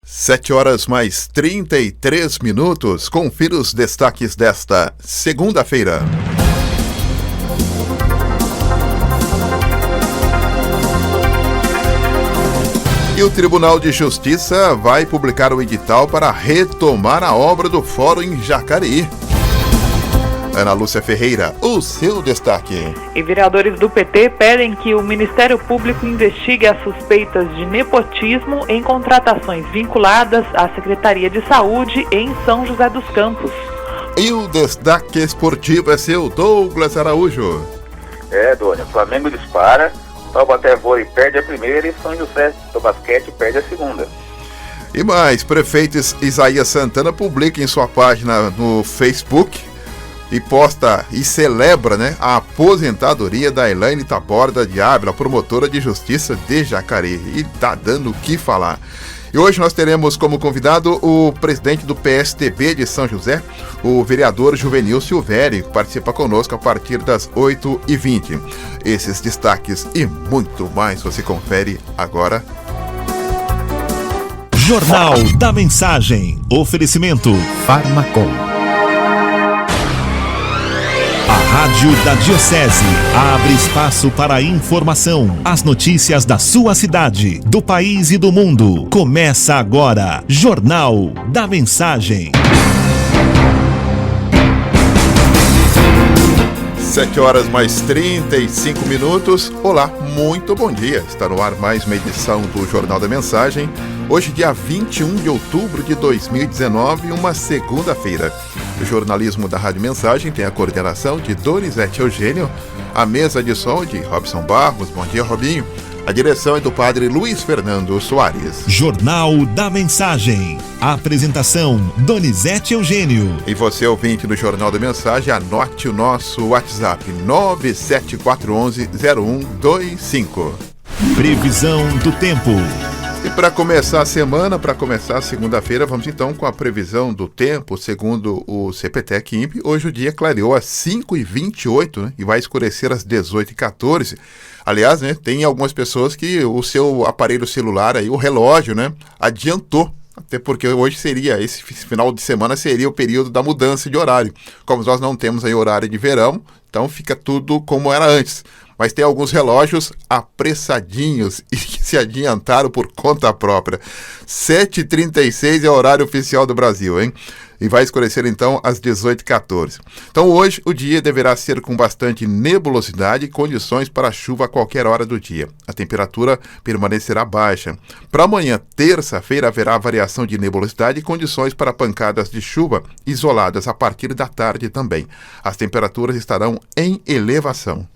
7 horas mais 33 minutos. Confira os destaques desta segunda-feira. E o Tribunal de Justiça vai publicar o edital para retomar a obra do Fórum em Jacareí. Ana Lúcia Ferreira, o seu destaque. E vereadores do PT pedem que o Ministério Público investigue as suspeitas de nepotismo em contratações vinculadas à Secretaria de Saúde em São José dos Campos. E o destaque esportivo é seu, Douglas Araújo. Doni, o Flamengo dispara, Taubaté Vôlei perde a primeira e São José do Basquete perde a segunda. E mais, prefeito Isaías Santana publica em sua página no Facebook e posta e celebra, a aposentadoria da Elaine Taborda de Ávila, promotora de justiça de Jacareí. E tá dando o que falar. E hoje nós teremos como convidado o presidente do PSTB de São José, o vereador Juvenil Silvério, que participa conosco a partir das 8h20. Esses destaques e muito mais você confere agora. Jornal da Mensagem. Oferecimento Farmacom. A Rádio da Diocese abre espaço para a informação, as notícias da sua cidade, do país e do mundo. Começa agora, Jornal da Mensagem. 7 horas mais 35 minutos. Olá, muito bom dia. Está no ar mais uma edição do Jornal da Mensagem. Hoje, dia 21 de outubro de 2019, uma segunda-feira. O jornalismo da Rádio Mensagem tem a coordenação de Donizete Eugênio, a mesa de som de Robson Barros. Bom dia, Robinho. A direção é do padre Luiz Fernando Soares. Jornal da Mensagem. A apresentação, Donizete Eugênio. E você, ouvinte do Jornal da Mensagem, anote o nosso WhatsApp 974110125. Previsão do tempo. E para começar a semana, para começar a segunda-feira, vamos então com a previsão do tempo, segundo o CPTEC-INPE. Hoje o dia clareou às 5h28, e vai escurecer às 18h14. Aliás, tem algumas pessoas que o seu aparelho celular, aí, o relógio, adiantou. Até porque hoje esse final de semana seria o período da mudança de horário. Como nós não temos aí horário de verão, então fica tudo como era antes. Mas tem alguns relógios apressadinhos e que se adiantaram por conta própria. 7h36 é o horário oficial do Brasil, hein? E vai escurecer então às 18h14. Então hoje o dia deverá ser com bastante nebulosidade e condições para chuva a qualquer hora do dia. A temperatura permanecerá baixa. Para amanhã, terça-feira, haverá variação de nebulosidade e condições para pancadas de chuva isoladas a partir da tarde também. As temperaturas estarão em elevação.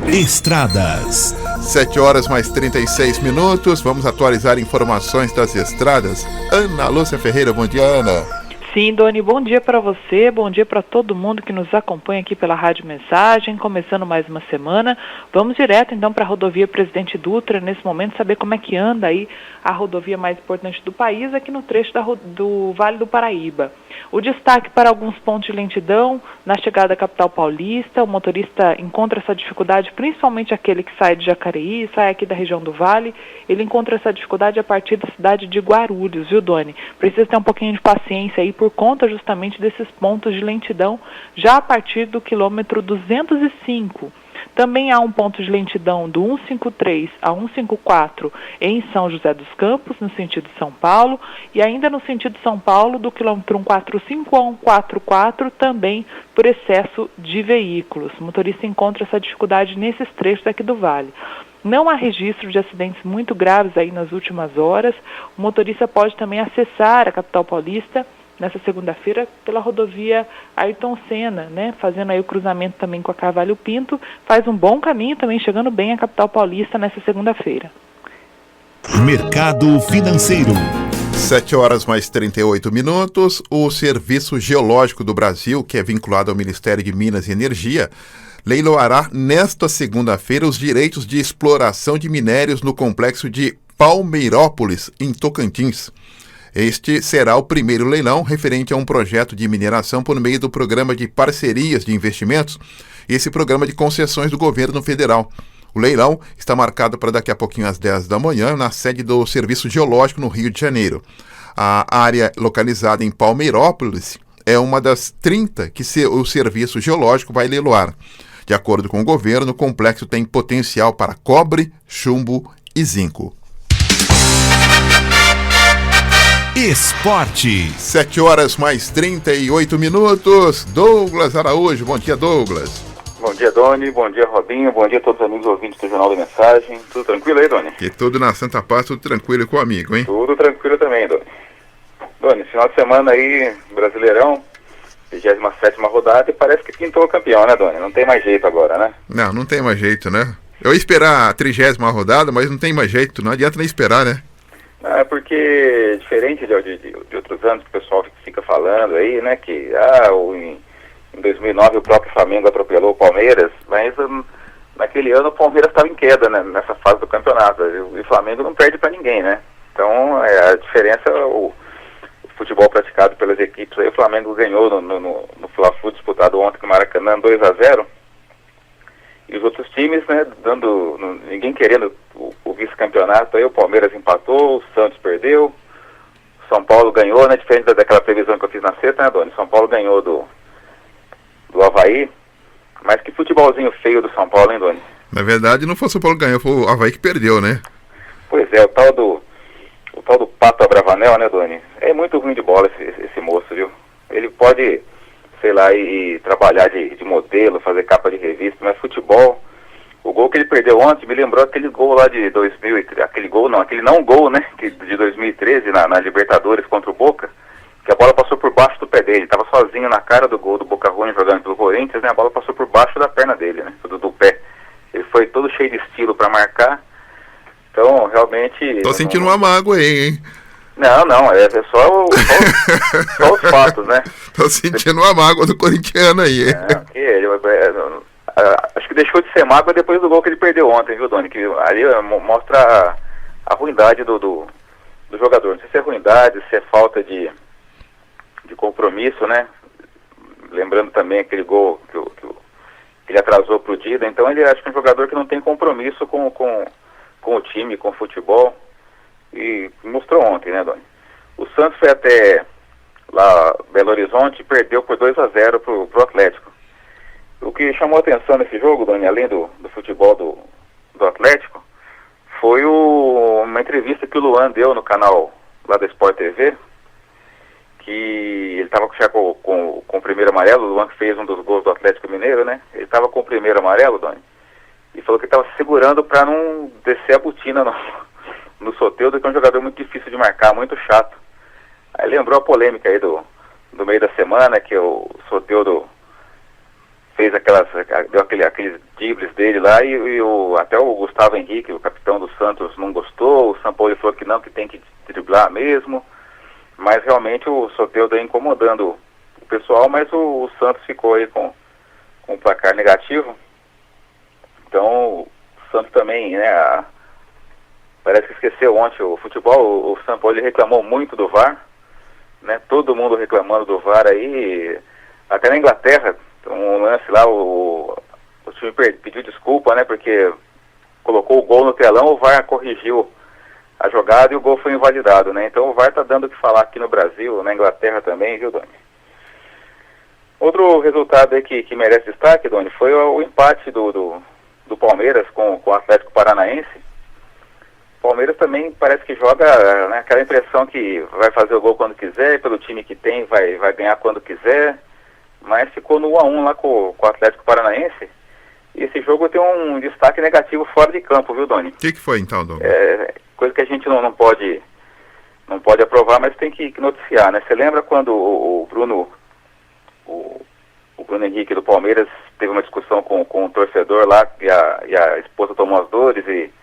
Estradas. 7 horas mais 36 minutos. Vamos atualizar informações das estradas. Ana Lúcia Ferreira, bom dia, Ana. Sim, Doni, bom dia para você, bom dia para todo mundo que nos acompanha aqui pela Rádio Mensagem, começando mais uma semana. Vamos direto então para a rodovia Presidente Dutra, nesse momento, saber como é que anda aí a rodovia mais importante do país, aqui no trecho do Vale do Paraíba. O destaque para alguns pontos de lentidão na chegada à capital paulista. O motorista encontra essa dificuldade, principalmente aquele que sai de Jacareí, sai aqui da região do Vale. Ele encontra essa dificuldade a partir da cidade de Guarulhos, viu, Doni? Precisa ter um pouquinho de paciência aí por conta justamente desses pontos de lentidão, já a partir do quilômetro 205. Também há um ponto de lentidão do 153 a 154 em São José dos Campos, no sentido de São Paulo, e ainda no sentido de São Paulo, do quilômetro 145 a 144, também por excesso de veículos. O motorista encontra essa dificuldade nesses trechos aqui do Vale. Não há registro de acidentes muito graves aí nas últimas horas. O motorista pode também acessar a capital paulista nessa segunda-feira pela rodovia Ayrton Senna, fazendo aí o cruzamento também com a Carvalho Pinto, faz um bom caminho também, chegando bem à capital paulista nessa segunda-feira. Mercado financeiro. 7 horas mais 38 minutos. O Serviço Geológico do Brasil, que é vinculado ao Ministério de Minas e Energia, leiloará nesta segunda-feira os direitos de exploração de minérios no complexo de Palmeirópolis, em Tocantins. Este será o primeiro leilão referente a um projeto de mineração por meio do Programa de Parcerias de Investimentos, esse programa de concessões do governo federal. O leilão está marcado para daqui a pouquinho às 10 da manhã, na sede do Serviço Geológico no Rio de Janeiro. A área localizada em Palmeirópolis é uma das 30 que o Serviço Geológico vai leiloar. De acordo com o governo, o complexo tem potencial para cobre, chumbo e zinco. Esporte. 7h mais 38. Douglas Araújo. Bom dia, Douglas. Bom dia, Doni. Bom dia, Robinho. Bom dia a todos os amigos ouvintes do Jornal da Mensagem. Tudo tranquilo aí, Doni? Que tudo na Santa Paz, tudo tranquilo com o amigo, hein? Tudo tranquilo também, Doni. Doni, final de semana aí, Brasileirão, 27ª rodada, e parece que pintou o campeão, né, Doni? Não tem mais jeito agora, né? Não tem mais jeito, né? Eu ia esperar a 30ª rodada, mas não tem mais jeito, não adianta nem esperar, né? É porque, diferente de outros anos que o pessoal fica falando aí, né, que em 2009 o próprio Flamengo atropelou o Palmeiras, mas naquele ano o Palmeiras estava em queda, né, nessa fase do campeonato, e o Flamengo não perde para ninguém, né? Então a diferença, o futebol praticado pelas equipes aí, o Flamengo ganhou no Fla-Flu disputado ontem no Maracanã 2-0, e os outros times, né, ninguém querendo o vice-campeonato, aí o Palmeiras empatou, o Santos perdeu, São Paulo ganhou, né, diferente daquela previsão que eu fiz na sexta, né, Doni? São Paulo ganhou do Avaí, mas que futebolzinho feio do São Paulo, hein, Doni? Na verdade, não foi o São Paulo que ganhou, foi o Avaí que perdeu, né? Pois é, o tal do Pato Abravanel, né, Doni? É muito ruim de bola esse moço, viu? Ele pode, sei lá, ir trabalhar de modelo, fazer capa de revista, mas futebol, o gol que ele perdeu ontem me lembrou aquele gol lá de 2000, aquele não gol, né, de 2013 na Libertadores contra o Boca, que a bola passou por baixo do pé dele, estava sozinho na cara do gol do Boca Juniors jogando pelo Corinthians, né, a bola passou por baixo da perna dele, né, do pé. Ele foi todo cheio de estilo para marcar, então realmente... Tô sentindo uma mágoa aí, hein? Não, é só os fatos, né? Tô sentindo uma mágoa do corintiano aí. Acho que deixou de ser mágoa depois do gol que ele perdeu ontem, viu, Doni? Que ali mostra a ruindade do jogador. Não sei se é ruindade, se é falta de compromisso, né? Lembrando também aquele gol que ele atrasou pro Dida. Então ele acho que é um jogador que não tem compromisso com o time, com o futebol. E mostrou ontem, né, Doni? O Santos foi até lá Belo Horizonte e perdeu por 2-0 pro Atlético. O que chamou a atenção nesse jogo, Doni, além do futebol do Atlético, foi uma entrevista que o Luan deu no canal lá da Sport TV, que ele estava já com o primeiro amarelo, o Luan que fez um dos gols do Atlético Mineiro, né? Ele estava com o primeiro amarelo, Doni, e falou que estava segurando para não descer a botina no Soteldo, que é um jogador muito difícil de marcar, muito chato. Aí lembrou a polêmica aí do meio da semana, que o Soteldo fez deu aqueles dribles dele lá, e até o Gustavo Henrique, o capitão do Santos, não gostou, o Sampaoli falou que não, que tem que driblar mesmo, mas realmente o Soteldo incomodando o pessoal, mas o Santos ficou aí com um placar negativo. Então o Santos também, né, parece que esqueceu ontem o futebol. O Sampaoli reclamou muito do VAR, né? Todo mundo reclamando do VAR aí. Até na Inglaterra, um lance lá, o time pediu desculpa, né? Porque colocou o gol no telão, o VAR corrigiu a jogada e o gol foi invalidado, né? Então o VAR tá dando o que falar aqui no Brasil, na Inglaterra também, viu, Doni? Outro resultado aí que merece destaque, Doni, foi o empate do Palmeiras com o Atlético Paranaense. O Palmeiras também parece que joga, né, aquela impressão que vai fazer o gol quando quiser, pelo time que tem vai ganhar quando quiser, mas ficou no 1-1 lá com o Atlético Paranaense, e esse jogo tem um destaque negativo fora de campo, viu, Doni? O que foi então, Doni? Coisa que a gente não pode aprovar, mas tem que noticiar, né? Você lembra quando o Bruno Henrique do Palmeiras teve uma discussão com um torcedor lá, e a esposa tomou as dores, e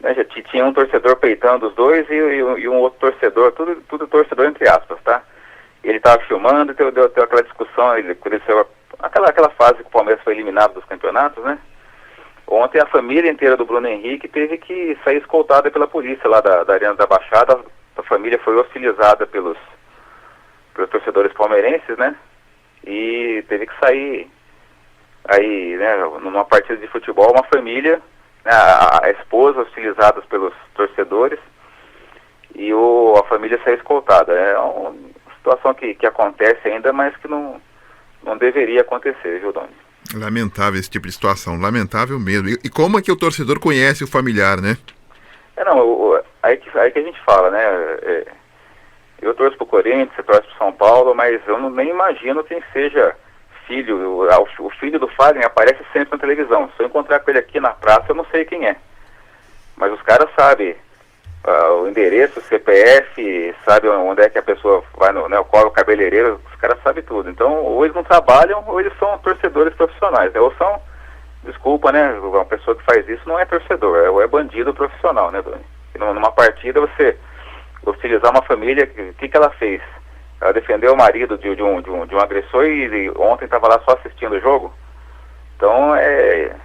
né, já tinha um torcedor peitando os dois e um outro torcedor, tudo torcedor entre aspas, tá? Ele estava filmando e deu aquela discussão, aquela fase que o Palmeiras foi eliminado dos campeonatos, né? Ontem a família inteira do Bruno Henrique teve que sair escoltada pela polícia lá da Arena da Baixada. A família foi hostilizada pelos torcedores palmeirenses, né? E teve que sair aí, né, numa partida de futebol, uma família, né, a esposa hostilizadas pelos torcedores, e a família saiu escoltada. É uma situação que acontece ainda, mas que não deveria acontecer, viu, Doni? Lamentável esse tipo de situação, lamentável mesmo. E como é que o torcedor conhece o familiar, né? Aí que a gente fala, né? Eu torço pro Corinthians, você torce pro São Paulo, mas eu nem imagino quem seja filho. O filho do Fagner aparece sempre na televisão. Se eu encontrar com ele aqui na praça, eu não sei quem é. Mas os caras sabem o endereço, o CPF, sabe onde é que a pessoa vai, qual é o cabeleireiro, os caras sabem tudo. Então, ou eles não trabalham, ou eles são torcedores profissionais, né? Ou são, desculpa, né, uma pessoa que faz isso não é torcedor, ou é bandido profissional, né, Doni? E numa partida, você hostilizar uma família, o que ela fez? Ela defendeu o marido de um agressor e ontem estava lá só assistindo o jogo? Então, é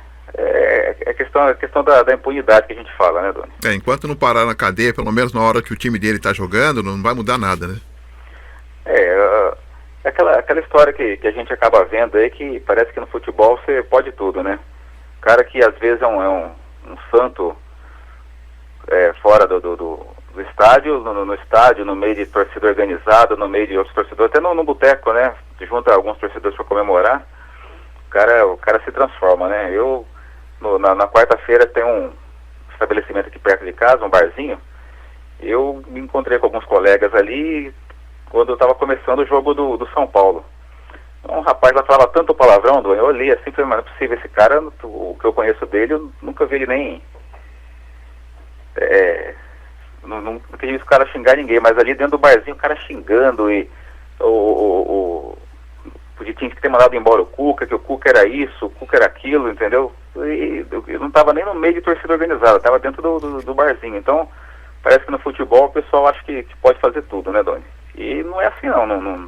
questão da impunidade que a gente fala, né, Doni? Enquanto não parar na cadeia, pelo menos na hora que o time dele está jogando, não vai mudar nada, né? Aquela história que a gente acaba vendo aí, que parece que no futebol você pode tudo, né? O cara que às vezes é um santo fora do estádio, no estádio, no meio de torcida organizada, no meio de outros torcedores, até no boteco, né? Junta alguns torcedores para comemorar, o cara se transforma, né? Na quarta-feira tem um estabelecimento aqui perto de casa, um barzinho. Eu me encontrei com alguns colegas ali quando eu estava começando o jogo do São Paulo. Um rapaz lá falava tanto palavrão, eu olhei assim, falei, mas não é possível, esse cara, o que eu conheço dele, eu nunca vi ele nem... não tem visto o cara xingar ninguém, mas ali dentro do barzinho o cara xingando e tinha que ter mandado embora o Cuca, que o Cuca era isso, o Cuca era aquilo, entendeu? E eu não estava nem no meio de torcida organizada, estava dentro do barzinho. Então, parece que no futebol o pessoal acha que pode fazer tudo, né, Doni? E não é assim, não.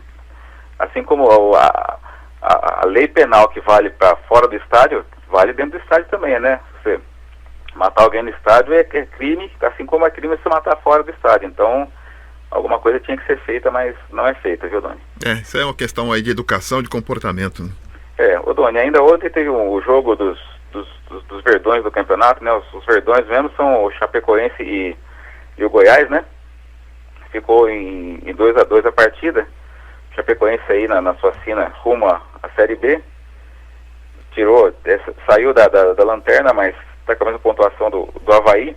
Assim como a lei penal que vale para fora do estádio, vale dentro do estádio também, né? Você matar alguém no estádio é crime, assim como é crime você matar fora do estádio. Então, alguma coisa tinha que ser feita, mas não é feita, viu, Doni? Isso é uma questão aí de educação, de comportamento, né? Ô Doni, ainda ontem teve o jogo dos verdões do campeonato, né? Os verdões mesmo são o Chapecoense e o Goiás, né? Ficou em 2-2 a partida. O Chapecoense aí na sua sina rumo à Série B. Saiu da lanterna, mas está com a mesma pontuação do Avaí.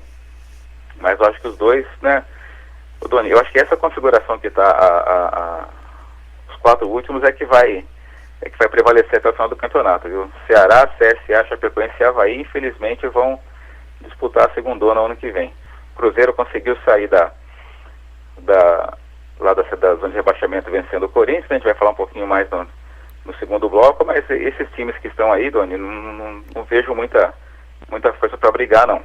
Mas eu acho que os dois, né? Doni, eu acho que essa configuração que está os 4 últimos é que vai prevalecer até o final do campeonato, viu? Ceará, CSA, Chapecoense e Avaí, infelizmente, vão disputar a segundona ano que vem. O Cruzeiro conseguiu sair da zona de rebaixamento vencendo o Corinthians, a gente vai falar um pouquinho mais no segundo bloco, mas esses times que estão aí, Doni, não vejo muita força para brigar, não.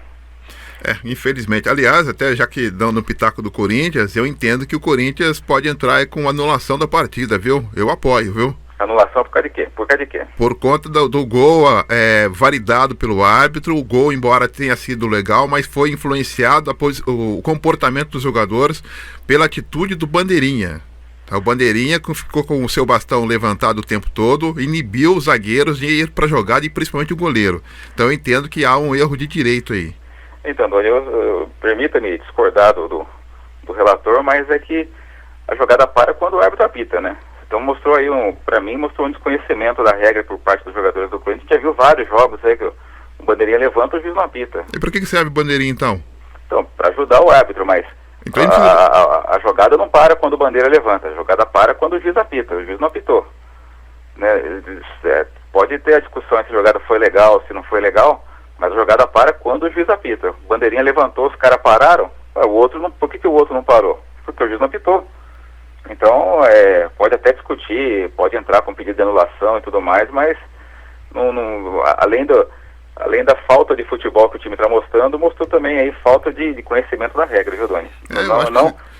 Infelizmente. Aliás, até já que dão no pitaco do Corinthians, eu entendo que o Corinthians pode entrar com anulação da partida, viu? Eu apoio, viu? Anulação por causa de quê? Por conta do gol validado pelo árbitro. O gol, embora tenha sido legal, mas foi influenciado o comportamento dos jogadores pela atitude do Bandeirinha. O Bandeirinha ficou com o seu bastão levantado o tempo todo, inibiu os zagueiros de ir para a jogada e principalmente o goleiro. Então eu entendo que há um erro de direito aí. Então, Doni, permita-me discordar do relator, mas é que a jogada para quando o árbitro apita, né? Então mostrou aí, para mim, mostrou um desconhecimento da regra por parte dos jogadores do Corinthians. A gente já viu vários jogos aí que o Bandeirinha levanta e o juiz não apita. E para que serve o Bandeirinha, então? Então, para ajudar o árbitro, mas então, a jogada não para quando o Bandeira levanta, a jogada para quando o juiz apita, o juiz não apitou. Né? Pode ter a discussão se a jogada foi legal, se não foi legal, mas a jogada para quando o juiz apita. O Bandeirinha levantou, os caras pararam, por que o outro não parou? Porque o juiz não apitou. Então, pode até discutir, pode entrar com pedido de anulação e tudo mais, mas além da falta de futebol que o time está mostrando, mostrou também aí falta de conhecimento da regra, viu, Doni?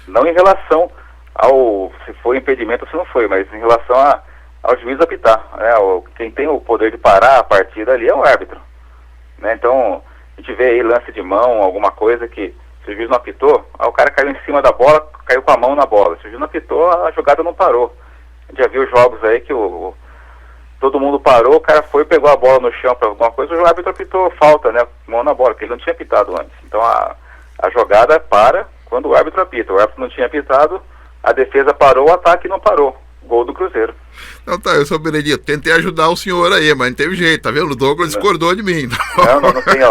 Não em relação ao se foi impedimento ou se não foi, mas em relação ao juiz apitar. Né? Quem tem o poder de parar a partida ali é o árbitro. Né? Então, a gente vê aí lance de mão, alguma coisa que, se o juiz não apitou, o cara caiu em cima da bola, caiu com a mão na bola. Se o juiz não apitou, a jogada não parou. A gente já viu jogos aí que todo mundo parou, o cara foi, pegou a bola no chão para alguma coisa, o árbitro apitou falta, né? Mão na bola, que ele não tinha apitado antes. Então a jogada para quando o árbitro apita. O árbitro não tinha apitado, a defesa parou, o ataque não parou. Gol do Cruzeiro. Então tá, eu sou Benedito, tentei ajudar o senhor aí, mas não teve jeito, tá vendo? O Douglas discordou de mim. Não tem,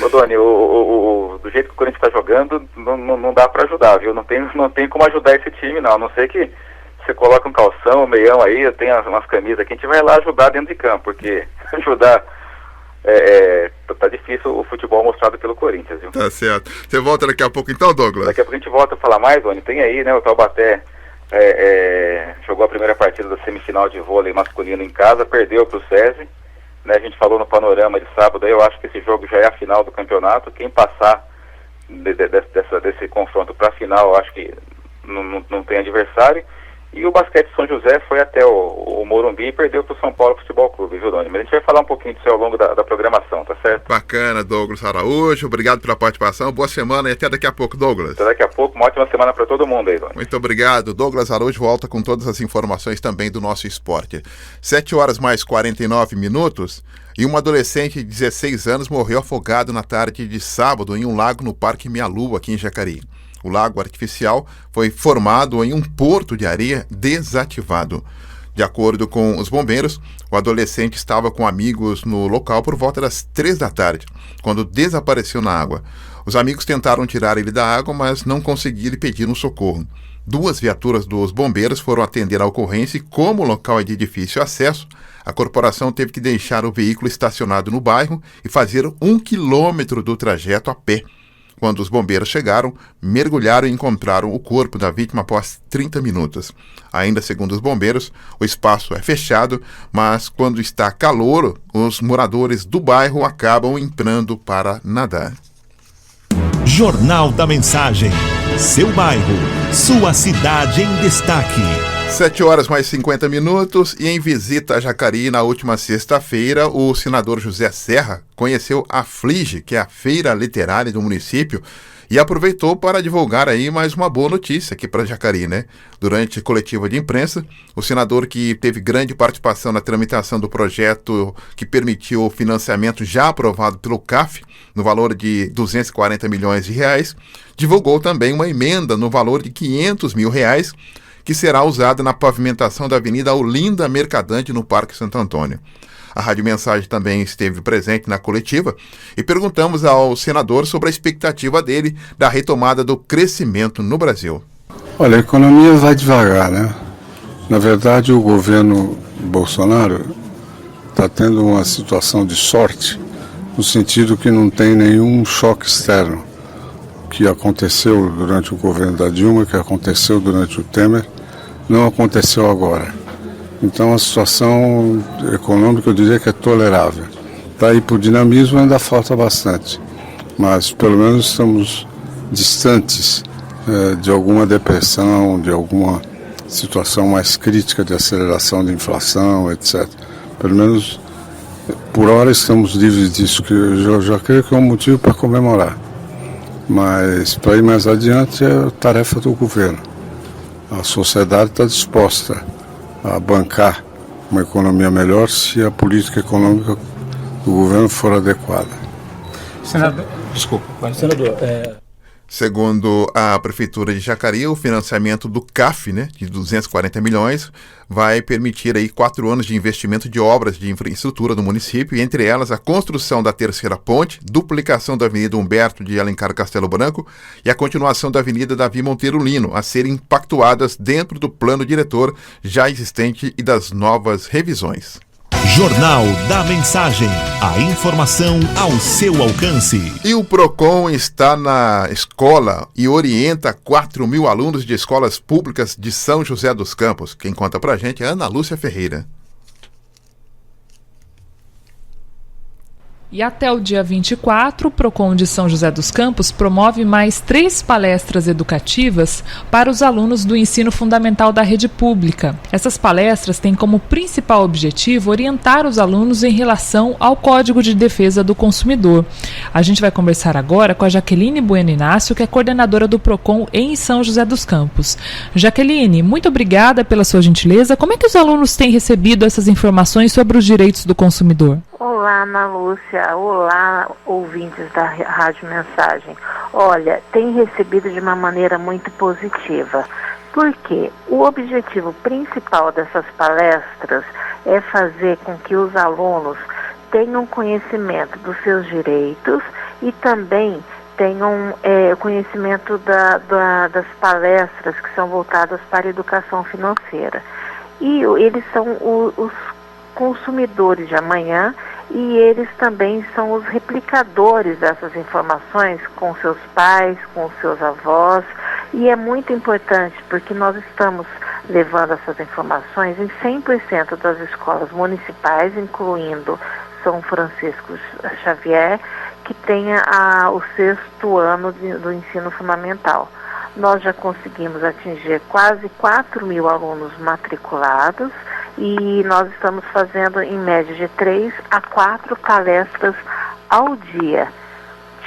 ô Doni, do jeito que o Corinthians tá jogando, não dá pra ajudar, viu? Não tem como ajudar esse time, não. A não ser que você coloca um calção, um meião aí, eu tenho umas camisas aqui, a gente vai lá ajudar dentro de campo, porque ajudar tá difícil o futebol mostrado pelo Corinthians, viu? Tá certo. Você volta daqui a pouco então, Douglas? Daqui a pouco a gente volta a falar mais, Doni. Tem aí, né, o Taubaté jogou a primeira partida da semifinal de vôlei masculino em casa, perdeu pro SESI, né, a gente falou no panorama de sábado, eu acho que esse jogo já é a final do campeonato, quem passar desse confronto para a final, eu acho que não tem adversário. E o basquete São José foi até o Morumbi e perdeu para o São Paulo Futebol Clube, viu, Doni? Mas a gente vai falar um pouquinho disso ao longo da programação, tá certo? Bacana, Douglas Araújo, obrigado pela participação, boa semana e até daqui a pouco, Douglas. Até daqui a pouco, uma ótima semana para todo mundo aí, Doni. Muito obrigado, Douglas Araújo volta com todas as informações também do nosso esporte. 7h mais 49 e um adolescente de 16 anos morreu afogado na tarde de sábado em um lago no Parque Mialu, aqui em Jacareí. O lago artificial foi formado em um porto de areia desativado. De acordo com os bombeiros, o adolescente estava com amigos no local por volta das 3 da tarde, quando desapareceu na água. Os amigos tentaram tirar ele da água, mas não conseguiram e pediram socorro. 2 viaturas dos bombeiros foram atender a ocorrência e, como o local é de difícil acesso, a corporação teve que deixar o veículo estacionado no bairro e fazer 1 quilômetro do trajeto a pé. Quando os bombeiros chegaram, mergulharam e encontraram o corpo da vítima após 30 minutos. Ainda segundo os bombeiros, o espaço é fechado, mas quando está calor, os moradores do bairro acabam entrando para nadar. Jornal da Mensagem. Seu bairro, sua cidade em destaque. 7h mais 50 e em visita a Jacareí na última sexta-feira, o senador José Serra conheceu a FLIGE, que é a Feira Literária do município, e aproveitou para divulgar aí mais uma boa notícia aqui para Jacareí, né? Durante a coletiva de imprensa, o senador, que teve grande participação na tramitação do projeto que permitiu o financiamento já aprovado pelo CAF, no valor de R$240 milhões, divulgou também uma emenda no valor de R$500 mil, que será usada na pavimentação da Avenida Olinda Mercadante, no Parque Santo Antônio. A Rádio Mensagem também esteve presente na coletiva e perguntamos ao senador sobre a expectativa dele da retomada do crescimento no Brasil. Olha, a economia vai devagar, né? Na verdade, o governo Bolsonaro está tendo uma situação de sorte, no sentido que não tem nenhum choque externo. O que aconteceu durante o governo da Dilma, que aconteceu durante o Temer, não aconteceu agora. Então a situação econômica eu diria que é tolerável. Daí para o dinamismo ainda falta bastante, mas pelo menos estamos distantes de alguma depressão, de alguma situação mais crítica de aceleração de inflação, etc. Pelo menos por hora estamos livres disso, que eu já creio que é um motivo para comemorar. Mas para ir mais adiante é tarefa do governo. A sociedade está disposta a bancar uma economia melhor se a política econômica do governo for adequada. Senador, desculpa, senador. Segundo a Prefeitura de Jacareí, o financiamento do CAF, né, de 240 milhões, vai permitir aí 4 anos de investimento de obras de infraestrutura do município, e entre elas a construção da terceira ponte, duplicação da Avenida Humberto de Alencar Castelo Branco e a continuação da Avenida Davi Monteiro Lino, a serem pactuadas dentro do plano diretor já existente e das novas revisões. Jornal da Mensagem. A informação ao seu alcance. E o PROCON está na escola e orienta 4.000 alunos de escolas públicas de São José dos Campos. Quem conta pra gente é Ana Lúcia Ferreira. E até o dia 24, o PROCON de São José dos Campos promove mais 3 palestras educativas para os alunos do ensino fundamental da rede pública. Essas palestras têm como principal objetivo orientar os alunos em relação ao Código de Defesa do Consumidor. A gente vai conversar agora com a Jaqueline Bueno Inácio, que é coordenadora do PROCON em São José dos Campos. Jaqueline, muito obrigada pela sua gentileza. Como é que os alunos têm recebido essas informações sobre os direitos do consumidor? Olá, Ana Lúcia. Olá, ouvintes da Rádio Mensagem. Olha, tem recebido de uma maneira muito positiva. Porque o objetivo principal dessas palestras é fazer com que os alunos tenham conhecimento dos seus direitos e também tenham conhecimento das palestras que são voltadas para a educação financeira. E eles são os consumidores de amanhã e eles também são os replicadores dessas informações com seus pais, com seus avós, e é muito importante porque nós estamos levando essas informações em 100% das escolas municipais, incluindo São Francisco Xavier, que tenha o 6º ano do ensino fundamental. Nós já conseguimos atingir quase 4.000 alunos matriculados e nós estamos fazendo em média de 3 a 4 palestras ao dia.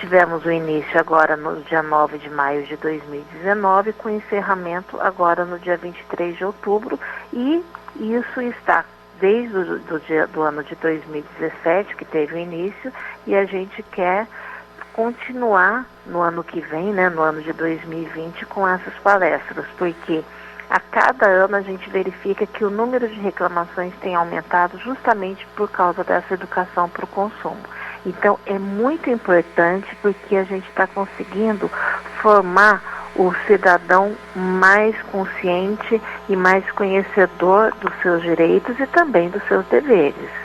Tivemos o início agora no dia 9 de maio de 2019, com encerramento agora no dia 23 de outubro, e isso está desde do ano de 2017, que teve o início, e a gente quer continuar no ano que vem, né, no ano de 2020, com essas palestras, porque a cada ano a gente verifica que o número de reclamações tem aumentado justamente por causa dessa educação para o consumo. Então é muito importante porque a gente está conseguindo formar o cidadão mais consciente e mais conhecedor dos seus direitos e também dos seus deveres.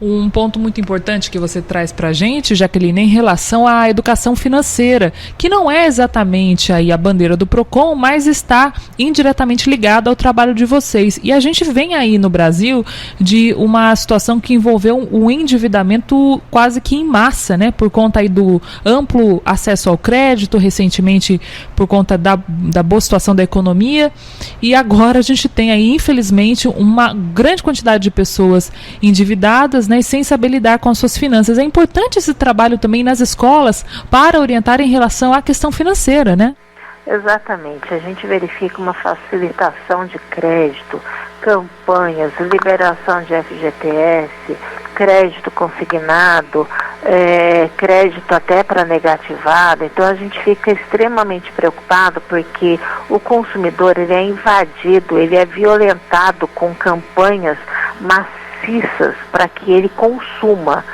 Um ponto muito importante que você traz para a gente, Jaqueline, em relação à educação financeira, que não é exatamente aí a bandeira do PROCON, mas está indiretamente ligada ao trabalho de vocês. E a gente vem aí no Brasil de uma situação que envolveu um endividamento quase que em massa, né? Por conta aí do amplo acesso ao crédito, recentemente por conta da boa situação da economia. E agora a gente tem aí, infelizmente, uma grande quantidade de pessoas endividadas, né, e sem saber lidar com as suas finanças. É importante esse trabalho também nas escolas para orientar em relação à questão financeira, né? Exatamente. A gente verifica uma facilitação de crédito, campanhas, liberação de FGTS, crédito consignado, crédito até para negativado. Então a gente fica extremamente preocupado porque o consumidor ele é invadido, ele é violentado com campanhas massivas para que ele consuma.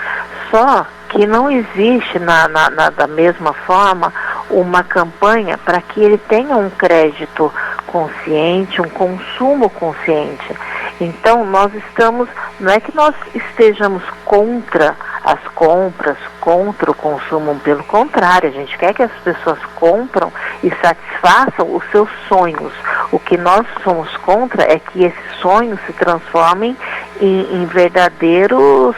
Só que não existe da mesma forma uma campanha para que ele tenha um crédito consciente, um consumo consciente. Então não é que nós estejamos contra as compras, contra o consumo, pelo contrário, a gente quer que as pessoas compram e satisfaçam os seus sonhos. O que nós somos contra é que esses sonhos se transformem em verdadeiros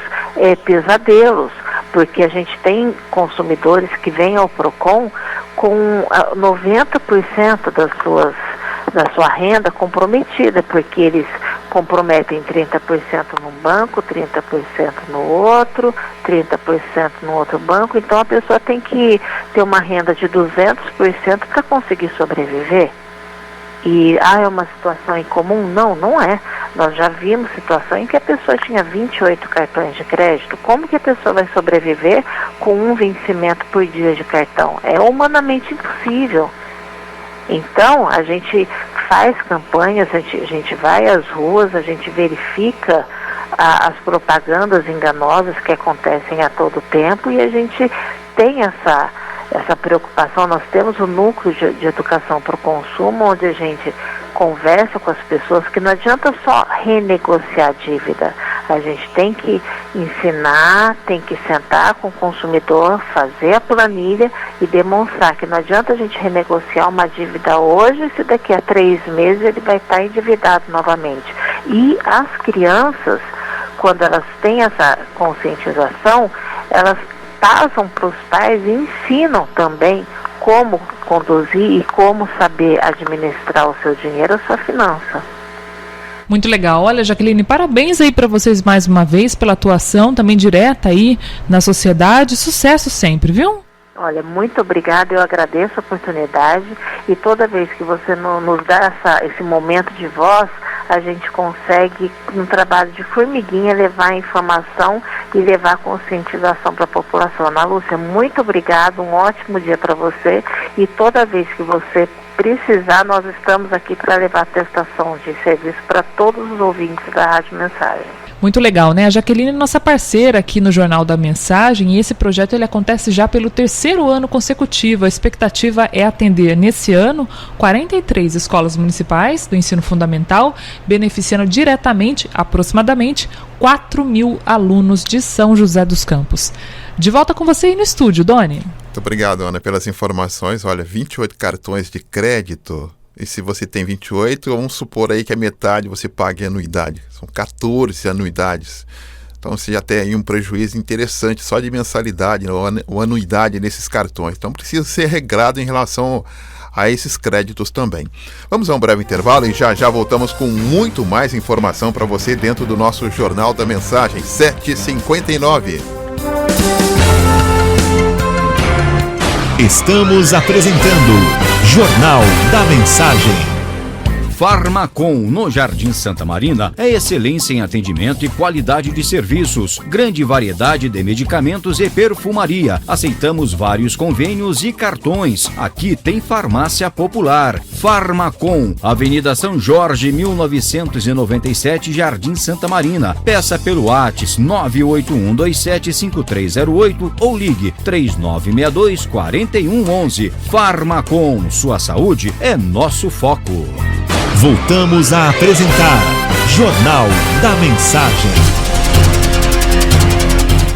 pesadelos, porque a gente tem consumidores que vêm ao PROCON com 90% da sua renda comprometida, porque eles comprometem 30% num banco, 30% no outro, 30% no outro banco. Então a pessoa tem que ter uma renda de 200% para conseguir sobreviver. E é uma situação incomum? Não, não é. Nós já vimos situação em que a pessoa tinha 28 cartões de crédito. Como que a pessoa vai sobreviver com um vencimento por dia de cartão? É humanamente impossível. Então, a gente faz campanhas, a gente vai às ruas, a gente verifica as propagandas enganosas que acontecem a todo tempo e a gente tem essa preocupação. Nós temos o núcleo de educação para o consumo, onde a gente conversa com as pessoas que não adianta só renegociar a dívida. A gente tem que ensinar, tem que sentar com o consumidor, fazer a planilha e demonstrar que não adianta a gente renegociar uma dívida hoje se daqui a 3 meses ele vai estar endividado novamente. E as crianças, quando elas têm essa conscientização, elas passam para os pais e ensinam também como conduzir e como saber administrar o seu dinheiro, a sua finança. Muito legal. Olha, Jaqueline, parabéns aí para vocês mais uma vez pela atuação também direta aí na sociedade. Sucesso sempre, viu? Olha, muito obrigada, eu agradeço a oportunidade e toda vez que você nos dá esse momento de voz, a gente consegue, um trabalho de formiguinha, levar a informação e levar conscientização para a população. Ana Lúcia, muito obrigada, um ótimo dia para você, e toda vez que você precisar, nós estamos aqui para levar prestação de serviço para todos os ouvintes da Rádio Mensagem. Muito legal, né? A Jaqueline é nossa parceira aqui no Jornal da Mensagem, e esse projeto ele acontece já pelo 3º ano consecutivo. A expectativa é atender nesse ano 43 escolas municipais do ensino fundamental, beneficiando diretamente, aproximadamente, 4.000 alunos de São José dos Campos. De volta com você aí no estúdio, Doni. Muito obrigado, Ana, pelas informações. Olha, 28 cartões de crédito. E se você tem 28, vamos supor aí que a metade você pague anuidade. São 14 anuidades. Então você já tem aí um prejuízo interessante só de mensalidade, ou anuidade nesses cartões. Então precisa ser regrado em relação a esses créditos também. Vamos a um breve intervalo e já voltamos com muito mais informação para você dentro do nosso Jornal da Mensagem, 7h59. Estamos apresentando Jornal da Mensagem. Farmacom, no Jardim Santa Marina, é excelência em atendimento e qualidade de serviços. Grande variedade de medicamentos e perfumaria. Aceitamos vários convênios e cartões. Aqui tem farmácia popular. Farmacom, Avenida São Jorge, 1997, Jardim Santa Marina. Peça pelo WhatsApp 981275308 ou ligue 3962-4111. Farmacom, sua saúde é nosso foco. Voltamos a apresentar Jornal da Mensagem.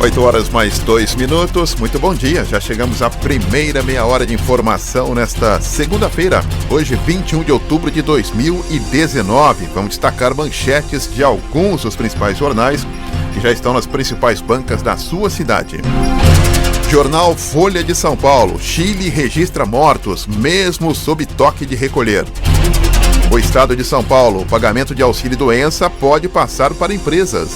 8h mais 2 minutos. Muito bom dia. Já chegamos à primeira meia hora de informação nesta segunda-feira, hoje 21 de outubro de 2019. Vamos destacar manchetes de alguns dos principais jornais que já estão nas principais bancas da sua cidade. Jornal Folha de São Paulo. Chile registra mortos, mesmo sob toque de recolher. O Estado de São Paulo, o pagamento de auxílio-doença pode passar para empresas.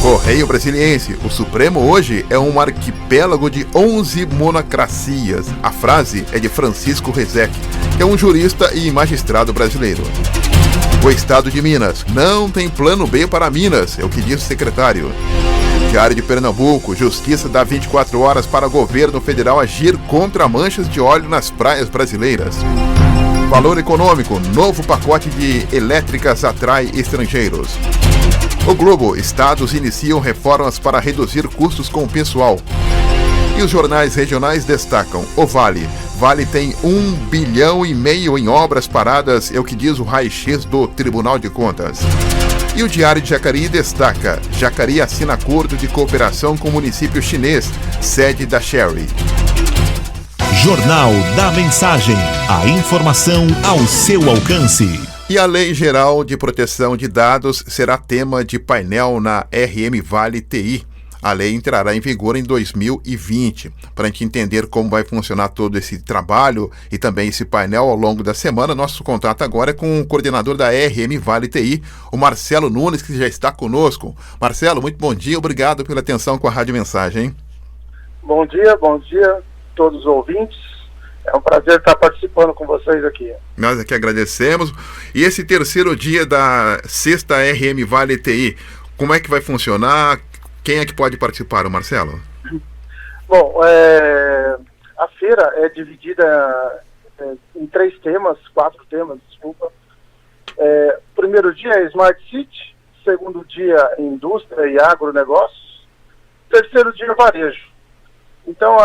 Correio Brasiliense, o Supremo hoje é um arquipélago de 11 monocracias. A frase é de Francisco Rezec, que é um jurista e magistrado brasileiro. O Estado de Minas, não tem plano B para Minas, é o que diz o secretário. Diário de Pernambuco, Justiça dá 24 horas para o governo federal agir contra manchas de óleo nas praias brasileiras. Valor econômico, novo pacote de elétricas atrai estrangeiros. O Globo, estados iniciam reformas para reduzir custos com o pessoal. E os jornais regionais destacam o Vale. Vale tem 1,5 bilhão em obras paradas, é o que diz o raio-x do Tribunal de Contas. E o Diário de Jacareí destaca: Jacareí assina acordo de cooperação com o município chinês, sede da Sherry. Jornal da Mensagem. A informação ao seu alcance. E a Lei Geral de Proteção de Dados será tema de painel na RM Vale TI. A lei entrará em vigor em 2020. Para a gente entender como vai funcionar todo esse trabalho e também esse painel ao longo da semana, nosso contato agora é com o coordenador da RM Vale TI, o Marcelo Nunes, que já está conosco. Marcelo, muito bom dia, obrigado pela atenção com a Rádio Mensagem. Bom dia todos os ouvintes. É um prazer estar participando com vocês aqui. Nós aqui agradecemos. E esse terceiro dia da sexta RM Vale TI, como é que vai funcionar? Quem é que pode participar, Marcelo? Bom, a feira é dividida em 4 temas, desculpa. O primeiro dia é Smart City, segundo dia Indústria e Agronegócios, terceiro dia Varejo. Então,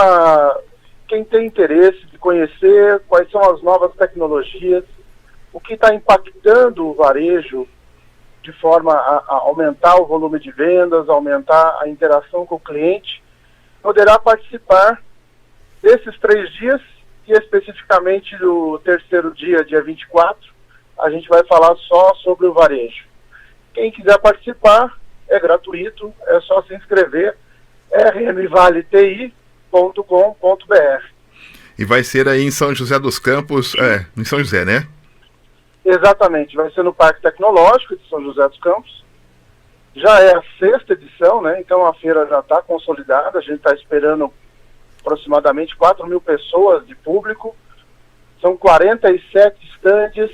quem tem interesse de conhecer quais são as novas tecnologias, o que está impactando o varejo de forma a aumentar o volume de vendas, aumentar a interação com o cliente, poderá participar desses 3 dias e especificamente do terceiro dia, dia 24, a gente vai falar só sobre o varejo. Quem quiser participar, é gratuito, é só se inscrever, rmvaletI.com.br. E vai ser aí em São José dos Campos, em São José, né? Exatamente, vai ser no Parque Tecnológico de São José dos Campos. Já é a 6ª edição, né? Então a feira já está consolidada, a gente está esperando aproximadamente 4.000 pessoas de público. São 47 estandes,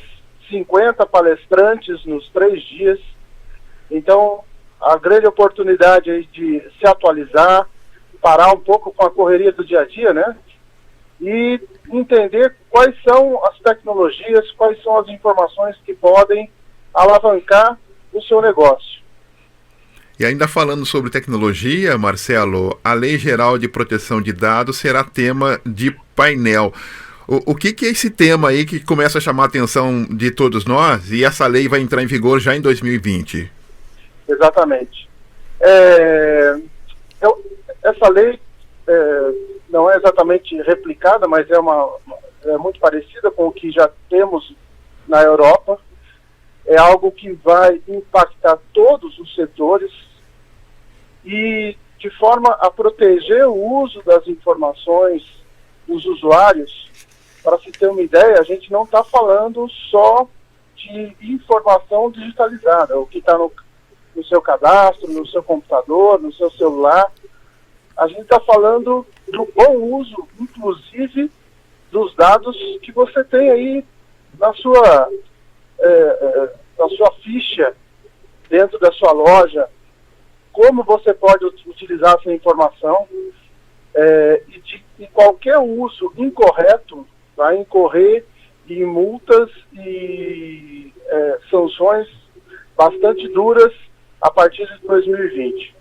50 palestrantes nos 3 dias. Então a grande oportunidade aí de se atualizar, parar um pouco com a correria do dia a dia, né? E entender quais são as tecnologias, quais são as informações que podem alavancar o seu negócio. E ainda falando sobre tecnologia, Marcelo, a Lei Geral de Proteção de Dados será tema de painel. O que é esse tema aí que começa a chamar a atenção de todos nós, e essa lei vai entrar em vigor já em 2020? Exatamente. Essa lei não é exatamente replicada, mas é muito parecida com o que já temos na Europa. É algo que vai impactar todos os setores e de forma a proteger o uso das informações dos usuários. Para se ter uma ideia, a gente não está falando só de informação digitalizada, o que está no seu cadastro, no seu computador, no seu celular. A gente está falando do bom uso, inclusive, dos dados que você tem aí na sua ficha, dentro da sua loja, como você pode utilizar essa informação, e qualquer uso incorreto vai incorrer em multas e sanções bastante duras a partir de 2020.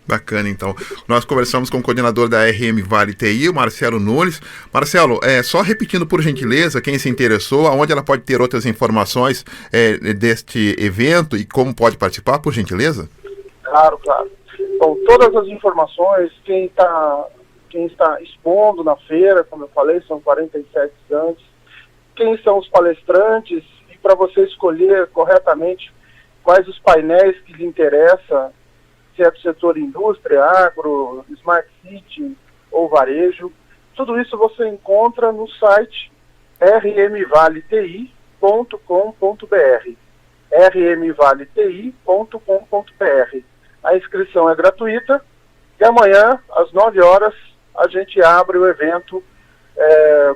Bacana, então. Nós conversamos com o coordenador da RM Vale TI, o Marcelo Nunes. Marcelo, só repetindo por gentileza, quem se interessou, aonde ela pode ter outras informações deste evento e como pode participar, por gentileza? Claro. Bom, todas as informações, quem está expondo na feira, como eu falei, são 47 estandes, quem são os palestrantes, e para você escolher corretamente quais os painéis que lhe interessam, se é do setor indústria, agro, smart city ou varejo. Tudo isso você encontra no site rmvaletI.com.br rmvaletI.com.br. A inscrição é gratuita e amanhã, às 9 horas, a gente abre o evento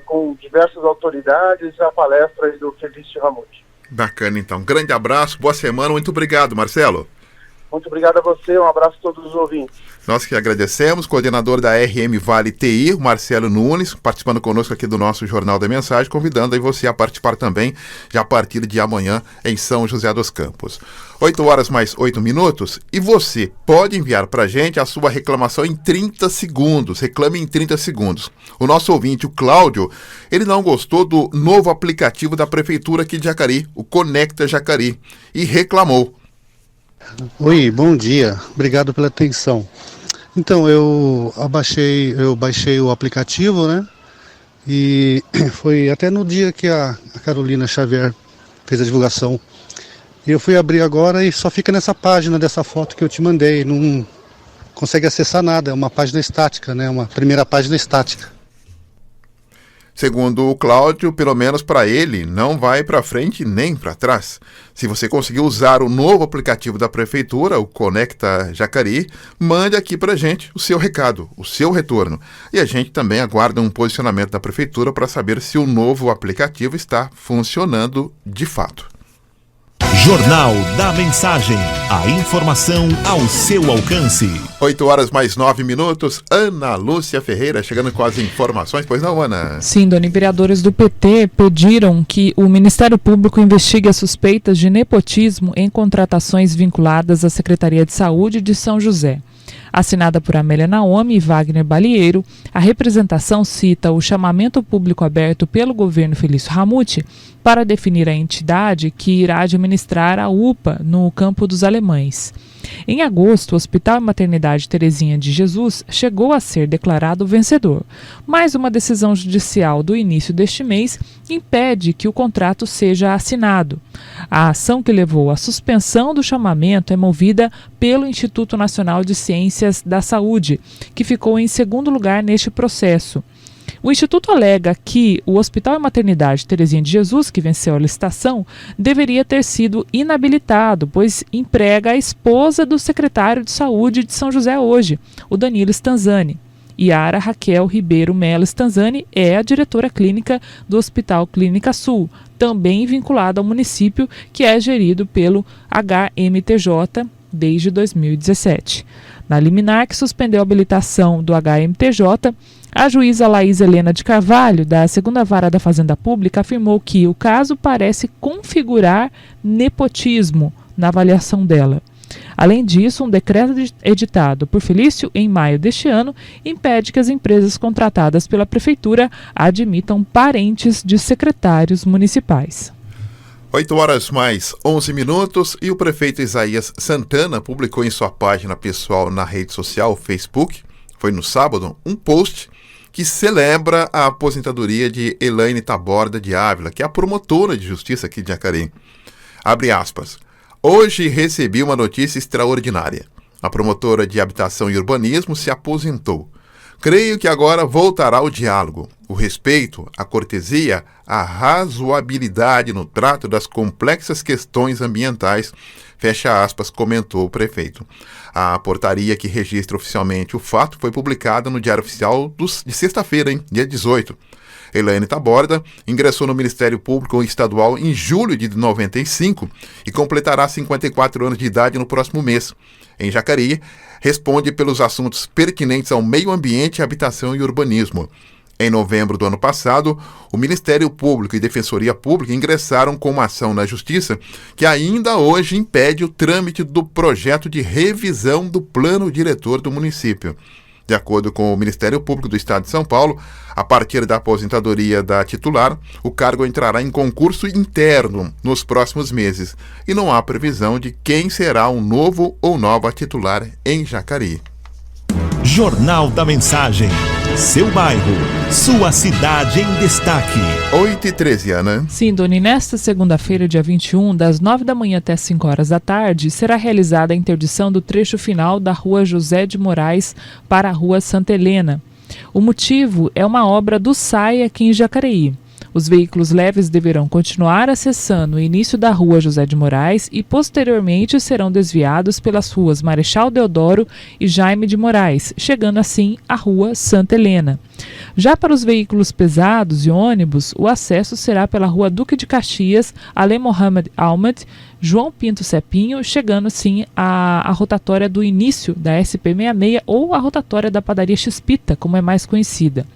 com diversas autoridades, a palestra aí do Felício Ramute. Bacana, então. Grande abraço, boa semana, muito obrigado, Marcelo. Muito obrigado a você, um abraço a todos os ouvintes. Nós que agradecemos, coordenador da RM Vale TI, o Marcelo Nunes, participando conosco aqui do nosso Jornal da Mensagem, convidando aí você a participar também, já a partir de amanhã, em São José dos Campos. 8 horas mais 8 minutos, e você pode enviar para a gente a sua reclamação em 30 segundos, reclame em 30 segundos. O nosso ouvinte, o Cláudio, ele não gostou do novo aplicativo da Prefeitura aqui de Jacareí, o Conecta Jacareí, e reclamou. Oi, bom dia, obrigado pela atenção. Então, eu baixei o aplicativo, né? E foi até no dia que a Carolina Xavier fez a divulgação. E eu fui abrir agora e só fica nessa página dessa foto que eu te mandei. Não consegue acessar nada, é uma página estática, né? Uma primeira página estática. Segundo o Cláudio, pelo menos para ele, não vai para frente nem para trás. Se você conseguir usar o novo aplicativo da Prefeitura, o Conecta Jacareí, mande aqui para a gente o seu recado, o seu retorno. E a gente também aguarda um posicionamento da Prefeitura para saber se o novo aplicativo está funcionando de fato. Jornal da Mensagem. A informação ao seu alcance. 8 horas mais 9 minutos. Ana Lúcia Ferreira chegando com as informações. Pois não, Ana? Sim, Doni. Vereadores do PT pediram que o Ministério Público investigue as suspeitas de nepotismo em contratações vinculadas à Secretaria de Saúde de São José. Assinada por Amélia Naomi e Wagner Balieiro, a representação cita o chamamento público aberto pelo governo Felício Ramute para definir a entidade que irá administrar a UPA no Campo dos Alemães. Em agosto, o Hospital e Maternidade Terezinha de Jesus chegou a ser declarado vencedor, mas uma decisão judicial do início deste mês impede que o contrato seja assinado. A ação que levou à suspensão do chamamento é movida pelo Instituto Nacional de Ciências da Saúde, que ficou em segundo lugar neste processo. O Instituto alega que o Hospital e Maternidade Terezinha de Jesus, que venceu a licitação, deveria ter sido inabilitado, pois emprega a esposa do secretário de Saúde de São José hoje, o Danilo Stanzani. Yara Raquel Ribeiro Melo Stanzani é a diretora clínica do Hospital Clínica Sul, também vinculada ao município, que é gerido pelo HMTJ desde 2017. Na liminar que suspendeu a habilitação do HMTJ, a juíza Laís Helena de Carvalho, da 2ª Vara da Fazenda Pública, afirmou que o caso parece configurar nepotismo na avaliação dela. Além disso, um decreto editado por Felício em maio deste ano impede que as empresas contratadas pela Prefeitura admitam parentes de secretários municipais. 8h mais 11 e o prefeito Isaías Santana publicou em sua página pessoal na rede social, Facebook, foi no sábado, um post que celebra a aposentadoria de Elaine Taborda de Ávila, que é a promotora de justiça aqui de Jacareí. Abre aspas. Hoje recebi uma notícia extraordinária. A promotora de habitação e urbanismo se aposentou. Creio que agora voltará o diálogo, o respeito, a cortesia, a razoabilidade no trato das complexas questões ambientais, fecha aspas, comentou o prefeito. A portaria que registra oficialmente o fato foi publicada no Diário Oficial de sexta-feira, dia 18. Elaine Taborda ingressou no Ministério Público Estadual em julho de 95 e completará 54 anos de idade no próximo mês. Em Jacareí, responde pelos assuntos pertinentes ao meio ambiente, habitação e urbanismo. Em novembro do ano passado, o Ministério Público e Defensoria Pública ingressaram com uma ação na Justiça que ainda hoje impede o trâmite do projeto de revisão do plano diretor do município. De acordo com o Ministério Público do Estado de São Paulo, a partir da aposentadoria da titular, o cargo entrará em concurso interno nos próximos meses e não há previsão de quem será um novo ou nova titular em Jacareí. Jornal da Mensagem. Seu bairro, sua cidade em destaque. 8h13, Ana. Sim, Doni, nesta segunda-feira, dia 21, das 9 da manhã até 5 horas da tarde, será realizada a interdição do trecho final da Rua José de Moraes para a Rua Santa Helena. O motivo é uma obra do SAI aqui em Jacareí. Os veículos leves deverão continuar acessando o início da Rua José de Moraes e, posteriormente, serão desviados pelas ruas Marechal Deodoro e Jaime de Moraes, chegando assim à Rua Santa Helena. Já para os veículos pesados e ônibus, o acesso será pela Rua Duque de Caxias, Ale Mohamed Ahmed, João Pinto Cepinho, chegando assim à rotatória do início da SP66 ou a rotatória da Padaria Xpita, como é mais conhecida.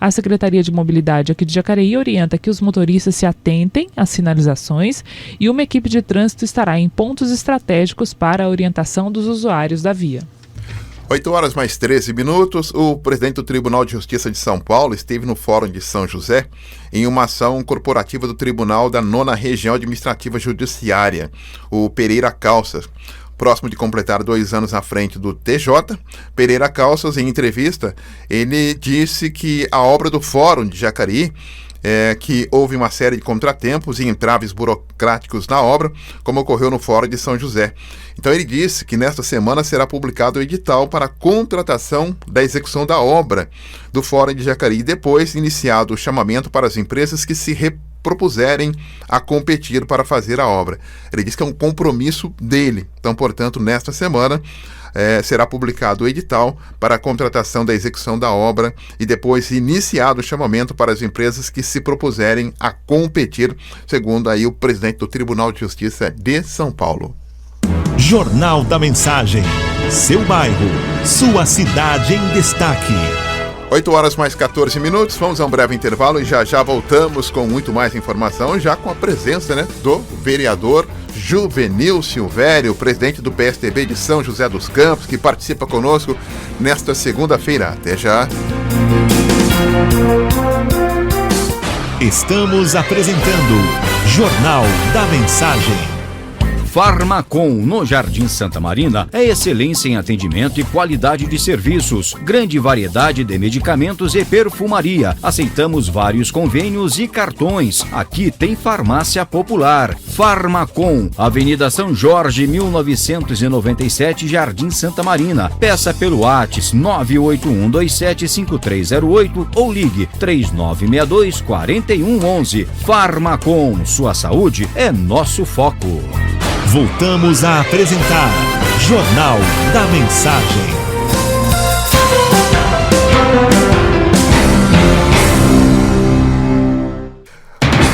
A Secretaria de Mobilidade aqui de Jacareí orienta que os motoristas se atentem às sinalizações e uma equipe de trânsito estará em pontos estratégicos para a orientação dos usuários da via. 8h mais 13, o presidente do Tribunal de Justiça de São Paulo esteve no Fórum de São José em uma ação corporativa do Tribunal da 9ª Região Administrativa Judiciária, o Pereira Calças. Próximo de completar 2 anos à frente do TJ, Pereira Calças, em entrevista, ele disse que a obra do Fórum de Jacareí, que houve uma série de contratempos e entraves burocráticos na obra, como ocorreu no Fórum de São José. Então ele disse que nesta semana será publicado o edital para a contratação da execução da obra do Fórum de Jacareí, depois iniciado o chamamento para as empresas que se propuserem a competir para fazer a obra. Ele diz que é um compromisso dele. Então, portanto, nesta semana será publicado o edital para a contratação da execução da obra e depois iniciado o chamamento para as empresas que se propuserem a competir, segundo aí o presidente do Tribunal de Justiça de São Paulo. Jornal da Mensagem. Seu bairro, sua cidade em destaque. 8h mais 14, vamos a um breve intervalo e já voltamos com muito mais informação, já com a presença do vereador Juvenil Silvério, presidente do PSDB de São José dos Campos, que participa conosco nesta segunda-feira. Até já! Estamos apresentando Jornal da Mensagem. Farmacom, no Jardim Santa Marina, é excelência em atendimento e qualidade de serviços. Grande variedade de medicamentos e perfumaria. Aceitamos vários convênios e cartões. Aqui tem farmácia popular. Farmacom, Avenida São Jorge, 1997, Jardim Santa Marina. Peça pelo WhatsApp 981275308 ou ligue 3962-4111. Farmacom, sua saúde é nosso foco. Voltamos a apresentar Jornal da Mensagem.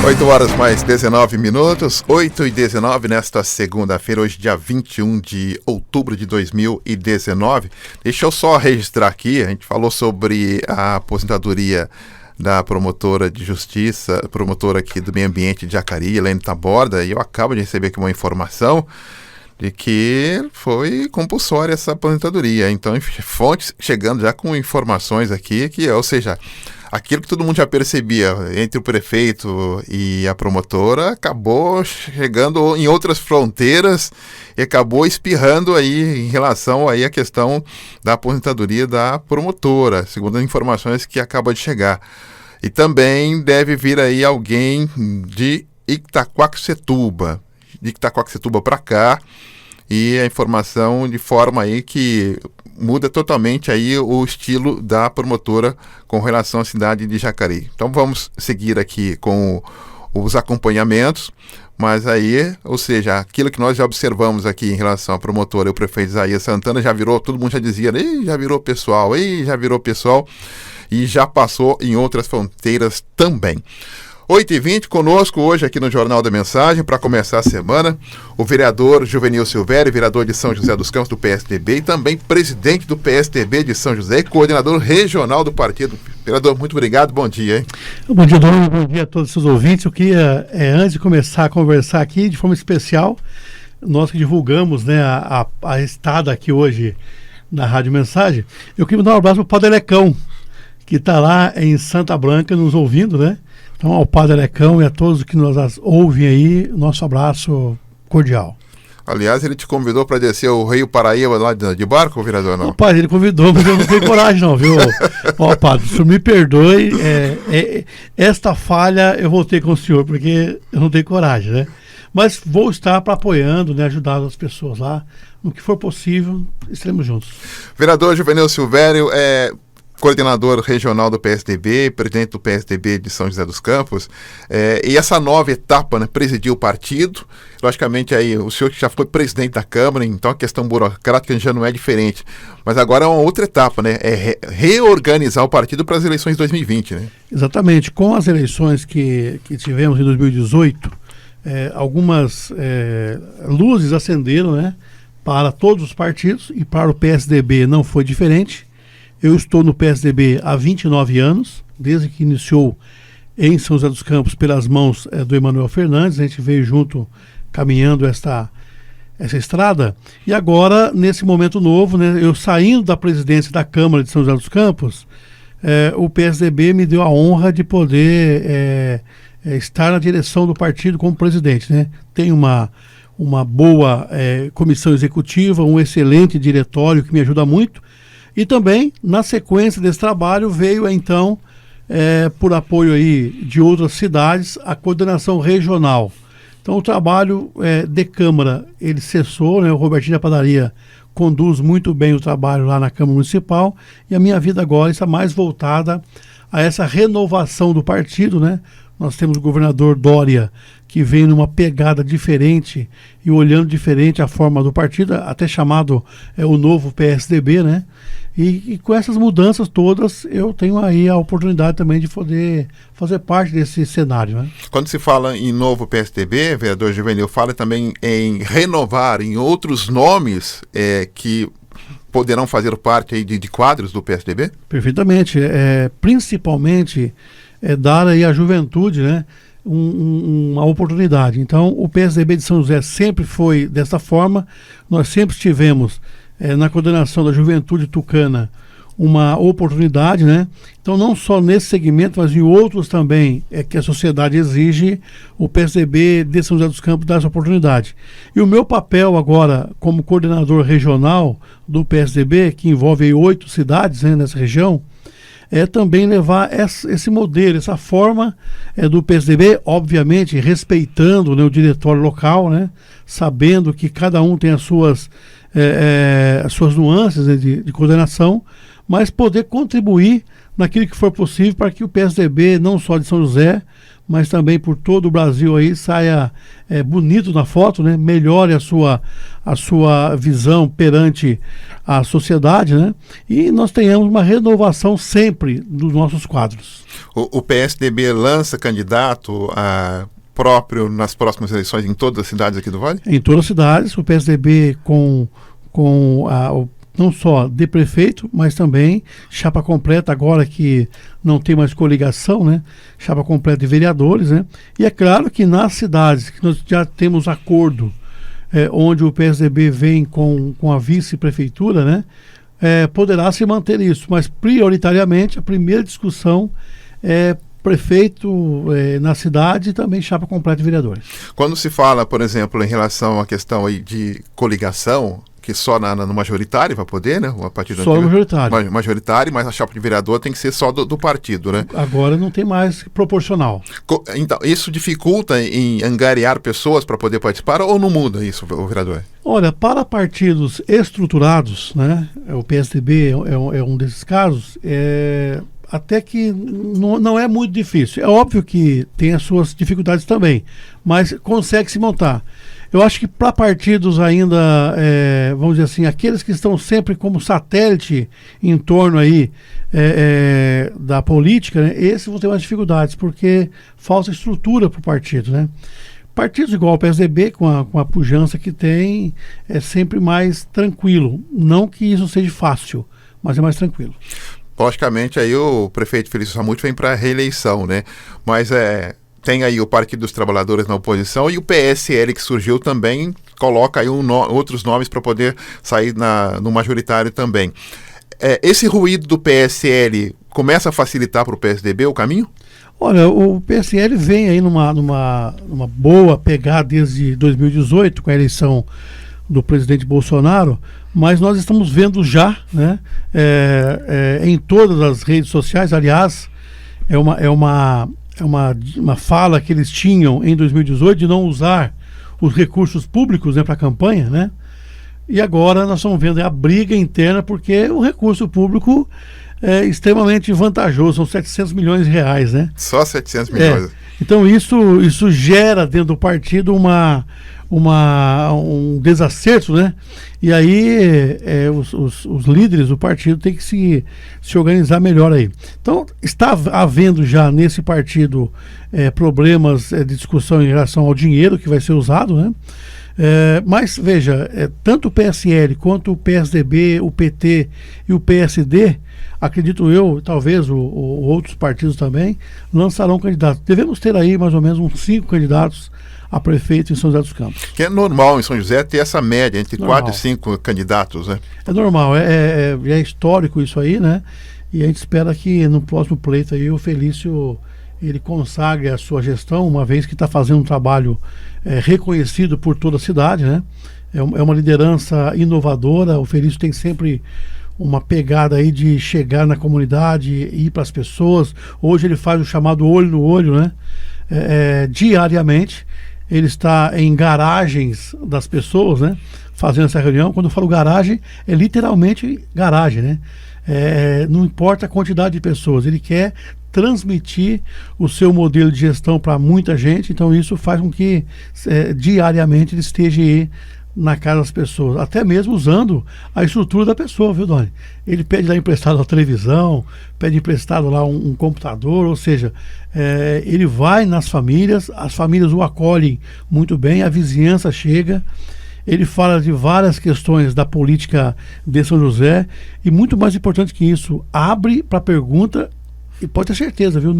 8 horas mais 19 minutos, 8h19 nesta segunda-feira, hoje dia 21 de outubro de 2019. Deixa eu só registrar aqui, a gente falou sobre a aposentadoria da promotora de justiça, promotora aqui do meio ambiente de Jacareí, Helene Taborda, e eu acabo de receber aqui uma informação de que foi compulsória essa aposentadoria. Então, fontes chegando já com informações aqui, ou seja, aquilo que todo mundo já percebia entre o prefeito e a promotora acabou chegando em outras fronteiras e acabou espirrando aí em relação aí à questão da aposentadoria da promotora, segundo as informações que acabam de chegar. E também deve vir aí alguém de Itaquaquecetuba para cá, e a informação de forma aí que muda totalmente aí o estilo da promotora com relação à cidade de Jacareí. Então vamos seguir aqui com os acompanhamentos, mas aí, ou seja, aquilo que nós já observamos aqui em relação à promotora e o prefeito Isaías Santana já virou, todo mundo já dizia, já virou pessoal, e já passou em outras fronteiras também. 8h20, conosco hoje aqui no Jornal da Mensagem, para começar a semana, o vereador Juvenil Silvério, vereador de São José dos Campos do PSDB e também presidente do PSDB de São José e coordenador regional do partido. Vereador, muito obrigado, bom dia. Hein? Bom dia, Dom, bom dia a todos os seus ouvintes. Eu queria, antes de começar a conversar aqui, de forma especial, nós que divulgamos, né, a estada aqui hoje na Rádio Mensagem, eu queria mandar um abraço para o Padre Elecão, que está lá em Santa Branca nos ouvindo, né? Então, ao Padre Elecão e a todos que nos ouvem aí, nosso abraço cordial. Aliás, ele te convidou para descer o Rio Paraíba lá de barco, vereador, não? Não, padre, ele convidou, mas eu não tenho coragem não, viu? Ó, padre, o senhor me perdoe, esta falha eu voltei com o senhor, porque eu não tenho coragem, né? Mas vou estar apoiando, né, ajudando as pessoas lá, no que for possível, estaremos juntos. Vereador Juvenil Silvério, coordenador regional do PSDB, presidente do PSDB de São José dos Campos, e essa nova etapa, né, presidir o partido, logicamente aí o senhor que já foi presidente da Câmara, então a questão burocrática já não é diferente, mas agora é uma outra etapa, né, reorganizar o partido para as eleições de 2020, né? Exatamente, com as eleições que tivemos em 2018, algumas luzes acenderam, né, para todos os partidos, e para o PSDB não foi diferente. Eu estou no PSDB há 29 anos, desde que iniciou em São José dos Campos pelas mãos do Emanuel Fernandes. A gente veio junto caminhando essa estrada. E agora, nesse momento novo, né, eu saindo da presidência da Câmara de São José dos Campos, o PSDB me deu a honra de poder estar na direção do partido como presidente, né? Tem uma boa comissão executiva, um excelente diretório que me ajuda muito. E também, na sequência desse trabalho, veio então, por apoio aí de outras cidades, a coordenação regional. Então o trabalho de Câmara, ele cessou, né? O Robertinho da Padaria conduz muito bem o trabalho lá na Câmara Municipal, e a minha vida agora está mais voltada a essa renovação do partido, né? Nós temos o governador Dória, que vem numa pegada diferente e olhando diferente a forma do partido, até chamado o novo PSDB, né? E com essas mudanças todas, eu tenho aí a oportunidade também de poder fazer parte desse cenário, né? Quando se fala em novo PSDB, vereador Juvenil, fala também em renovar em outros nomes que poderão fazer parte aí de quadros do PSDB? Perfeitamente. Principalmente dar aí à juventude, né, uma oportunidade. Então, o PSDB de São José sempre foi dessa forma. Nós sempre tivemos na coordenação da juventude tucana uma oportunidade, né? Então, não só nesse segmento, mas em outros também que a sociedade exige, o PSDB de São José dos Campos dá essa oportunidade. E o meu papel agora, como coordenador regional do PSDB, que envolve 8 cidades, né, nessa região, também levar esse modelo, essa forma do PSDB, obviamente respeitando, né, o diretório local, né, sabendo que cada um tem as suas nuances, né, de coordenação, mas poder contribuir naquilo que for possível para que o PSDB, não só de São José, mas também por todo o Brasil aí saia bonito na foto, né? Melhore a sua visão perante a sociedade, né? E nós tenhamos uma renovação sempre dos nossos quadros. O PSDB lança candidato próprio nas próximas eleições em todas as cidades aqui do Vale? Em todas as cidades, o PSDB não só de prefeito, mas também chapa completa, agora que não tem mais coligação, né? Chapa completa de vereadores, né? E é claro que nas cidades que nós já temos acordo, onde o PSDB vem com a vice-prefeitura, né? Poderá se manter isso, mas prioritariamente a primeira discussão é prefeito na cidade e também chapa completa de vereadores. Quando se fala, por exemplo, em relação à questão aí de coligação, que só no majoritário vai poder, né? A partir só no majoritário. Majoritário, mas a chapa de vereador tem que ser só do partido, né? Agora não tem mais proporcional. Então, isso dificulta em angariar pessoas para poder participar ou não muda isso, o vereador? Olha, para partidos estruturados, né? O PSDB é um desses casos, até que não é muito difícil. É óbvio que tem as suas dificuldades também, mas consegue se montar. Eu acho que para partidos ainda, vamos dizer assim, aqueles que estão sempre como satélite em torno aí da política, né, esses vão ter mais dificuldades, porque falta estrutura para o partido, né? Partidos igual o PSDB, com a pujança que tem, é sempre mais tranquilo. Não que isso seja fácil, mas é mais tranquilo. Logicamente, aí o prefeito Felício Ramute vem para a reeleição, né? Mas tem aí o Partido dos Trabalhadores na oposição e o PSL que surgiu também coloca aí outros nomes para poder sair no majoritário também. Esse ruído do PSL começa a facilitar para o PSDB o caminho? Olha, o PSL vem aí numa boa pegada desde 2018 com a eleição do presidente Bolsonaro, mas nós estamos vendo já, né, em todas as redes sociais, aliás, é uma fala que eles tinham em 2018 de não usar os recursos públicos, né, para a campanha, né? E agora nós estamos vendo a briga interna porque o recurso público é extremamente vantajoso, são 700 milhões de reais, né? Só 700 milhões. Então isso gera dentro do partido um desacerto, né? E aí os líderes do partido têm que se organizar melhor aí. Então está havendo já nesse partido problemas de discussão em relação ao dinheiro que vai ser usado, né? Mas veja, tanto o PSL quanto o PSDB, o PT e o PSD, acredito eu, talvez outros partidos também, lançarão candidatos. Devemos ter aí mais ou menos uns 5 candidatos a prefeito em São José dos Campos. Que é normal em São José ter essa média entre 4 e 5 candidatos, né? É normal, é histórico isso aí, né? E a gente espera que no próximo pleito aí o Felício ele consagre a sua gestão, uma vez que está fazendo um trabalho reconhecido por toda a cidade, né? É uma liderança inovadora. O Felício tem sempre uma pegada aí de chegar na comunidade, ir para as pessoas. Hoje ele faz o chamado olho no olho, né? Diariamente ele está em garagens das pessoas, né? Fazendo essa reunião. Quando eu falo garagem, é literalmente garagem, né? Não importa a quantidade de pessoas, ele quer transmitir o seu modelo de gestão para muita gente. Então isso faz com que diariamente ele esteja aí na casa das pessoas, até mesmo usando a estrutura da pessoa, viu, Doni? Ele pede lá emprestado a televisão, pede emprestado lá um computador, ou seja, ele vai nas famílias, as famílias o acolhem muito bem, a vizinhança chega, ele fala de várias questões da política de São José e, muito mais importante que isso, abre para pergunta. E pode ter certeza, viu?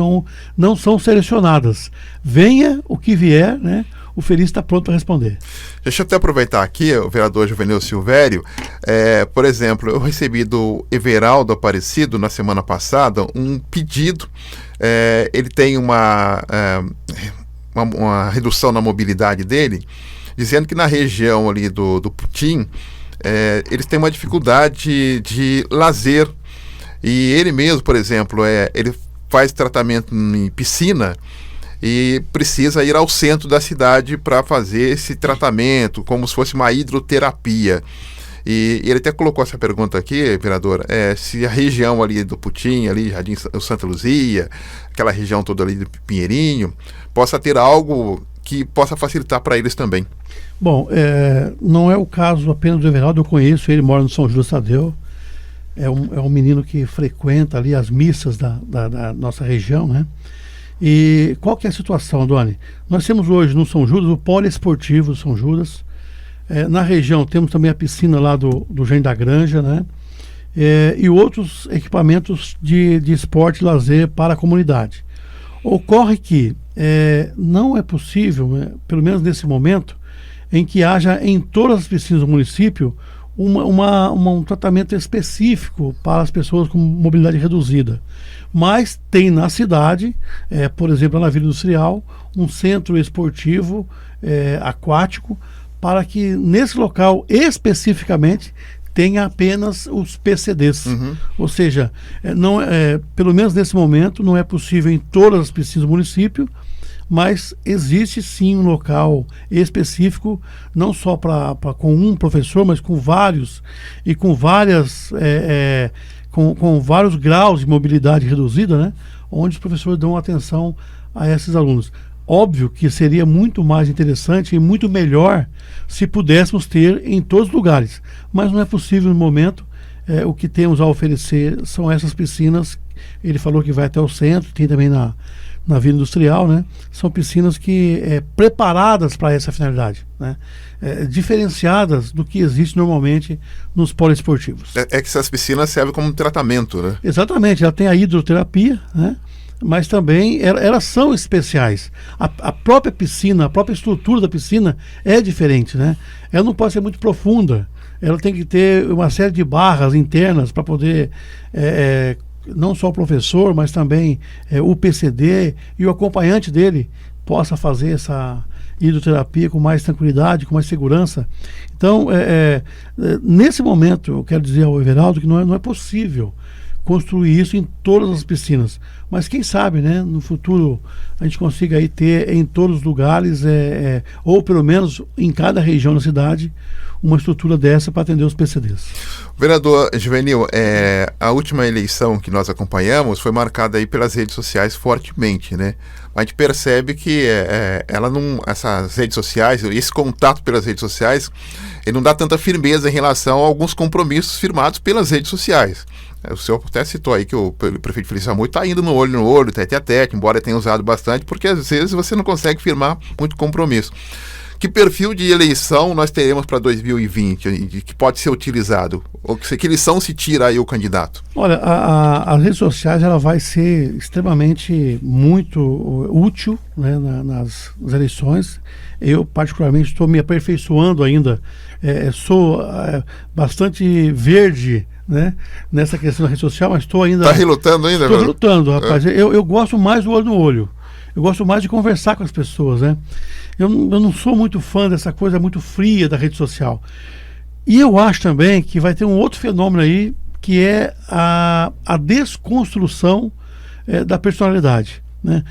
Não são selecionadas. Venha o que vier, né? O Felício está pronto para responder. Deixa eu até aproveitar aqui, o vereador Juvenil Silvério. Por exemplo, eu recebi do Everaldo Aparecido, na semana passada, um pedido. Ele tem uma redução na mobilidade dele, dizendo que na região ali do Putim, eles têm uma dificuldade de lazer. E ele mesmo, por exemplo, ele faz tratamento em piscina e precisa ir ao centro da cidade para fazer esse tratamento, como se fosse uma hidroterapia. E ele até colocou essa pergunta aqui, vereador, se a região ali do Putim, ali, Jardim Santa Luzia, aquela região toda ali do Pinheirinho, possa ter algo que possa facilitar para eles também. Bom, não é o caso apenas do Everaldo, eu conheço ele, mora no São Judas Tadeu, é um menino que frequenta ali as missas da nossa região, né? E qual que é a situação, Doni? Nós temos hoje no São Judas o poliesportivo do São Judas. Na região temos também a piscina lá do Jardim da Granja, né? E outros equipamentos de esporte e lazer para a comunidade. Ocorre que não é possível, pelo menos nesse momento, em que haja em todas as piscinas do município um tratamento específico para as pessoas com mobilidade reduzida. Mas tem na cidade, por exemplo, na Vila Industrial, um centro esportivo aquático, para que nesse local especificamente tenha apenas os PCDs. Ou seja, pelo menos nesse momento não é possível em todas as piscinas do município, mas existe sim um local específico, não só com um professor, mas com vários e com várias com vários graus de mobilidade reduzida, né? Onde os professores dão atenção a esses alunos. Óbvio que seria muito mais interessante e muito melhor se pudéssemos ter em todos os lugares, mas não é possível no momento. O que temos a oferecer são essas piscinas. Ele falou que vai até o centro, tem também na Vila Industrial, né? São piscinas que preparadas para essa finalidade, né? Diferenciadas do que existe normalmente nos poliesportivos. Que essas piscinas servem como tratamento, né? Exatamente, ela tem a hidroterapia, né? Mas também elas são especiais. A própria piscina, a própria estrutura da piscina é diferente, né? Ela não pode ser muito profunda, ela tem que ter uma série de barras internas para poder não só o professor, mas também o PCD e o acompanhante dele possa fazer essa hidroterapia com mais tranquilidade, com mais segurança. Então, nesse momento, eu quero dizer ao Everaldo que não é possível construir isso em todas as piscinas. Mas quem sabe, né, no futuro a gente consiga aí ter em todos os lugares, ou pelo menos em cada região da cidade, uma estrutura dessa para atender os PCDs. Vereador Juvenil, a última eleição que nós acompanhamos foi marcada aí pelas redes sociais fortemente, né? A gente percebe que essas redes sociais, esse contato pelas redes sociais, ele não dá tanta firmeza em relação a alguns compromissos firmados pelas redes sociais. O senhor até citou aí que o prefeito Felício Ramute está indo no olho, tete a tete, embora tenha usado bastante, porque às vezes você não consegue firmar muito compromisso. Que perfil de eleição nós teremos para 2020 que pode ser utilizado? Ou que lição se tira aí o candidato? Olha, as redes sociais ela vai ser extremamente muito útil, né, nas eleições. Eu particularmente estou me aperfeiçoando ainda, sou bastante verde, né, nessa questão da rede social, mas estou ainda... Está relutando ainda? Estou relutando, rapaz. Eu gosto mais do olho no olho. Eu gosto mais de conversar com as pessoas, né? Eu não sou muito fã dessa coisa muito fria da rede social. E eu acho também que vai ter um outro fenômeno aí, que é a desconstrução da personalidade, né?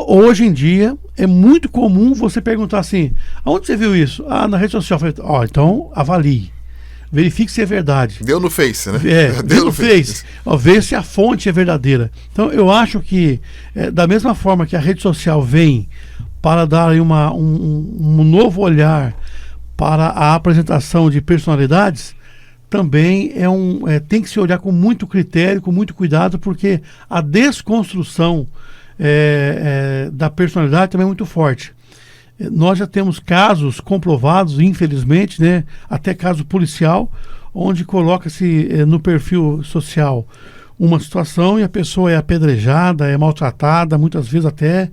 Hoje em dia é muito comum você perguntar assim: aonde você viu isso? Na rede social. Eu falei, então avalie. Verifique se é verdade. Deu no Face, né? Deu no Face. Vê se a fonte é verdadeira. Então, eu acho que, da mesma forma que a rede social vem para dar aí um novo olhar para a apresentação de personalidades, também tem que se olhar com muito critério, com muito cuidado, porque a desconstrução da personalidade também é muito forte. Nós já temos casos comprovados, infelizmente, né, até caso policial, onde coloca-se no perfil social uma situação e a pessoa é apedrejada, é maltratada, muitas vezes até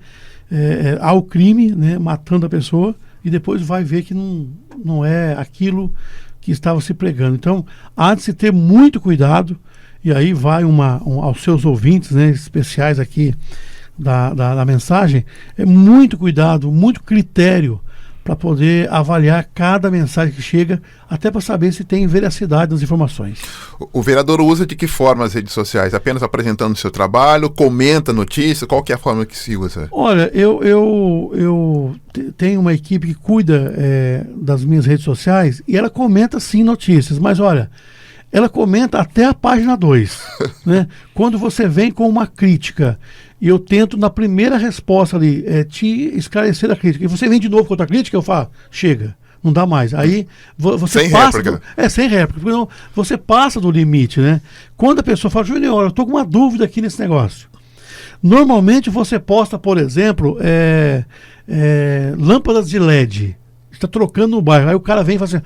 ao crime, né, matando a pessoa, e depois vai ver que não é aquilo que estava se pregando. Então, há de se ter muito cuidado, e aí vai aos seus ouvintes, né, especiais aqui da mensagem, muito cuidado, muito critério para poder avaliar cada mensagem que chega, até para saber se tem veracidade nas informações. O vereador usa de que forma as redes sociais? Apenas apresentando o seu trabalho, comenta notícias? Qual que é a forma que se usa? Olha, eu tenho uma equipe que cuida das minhas redes sociais e ela comenta sim notícias, mas olha, ela comenta até a página 2. Né? Quando você vem com uma crítica e eu tento na primeira resposta ali te esclarecer a crítica, e você vem de novo com outra crítica, eu falo, chega, não dá mais. Aí você sem passa réplica. Sem réplica, porque não, você passa do limite, né? Quando a pessoa fala, Júnior, eu estou com uma dúvida aqui nesse negócio. Normalmente você posta, por exemplo, lâmpadas de LED. Está trocando no bairro. Aí o cara vem e fala assim,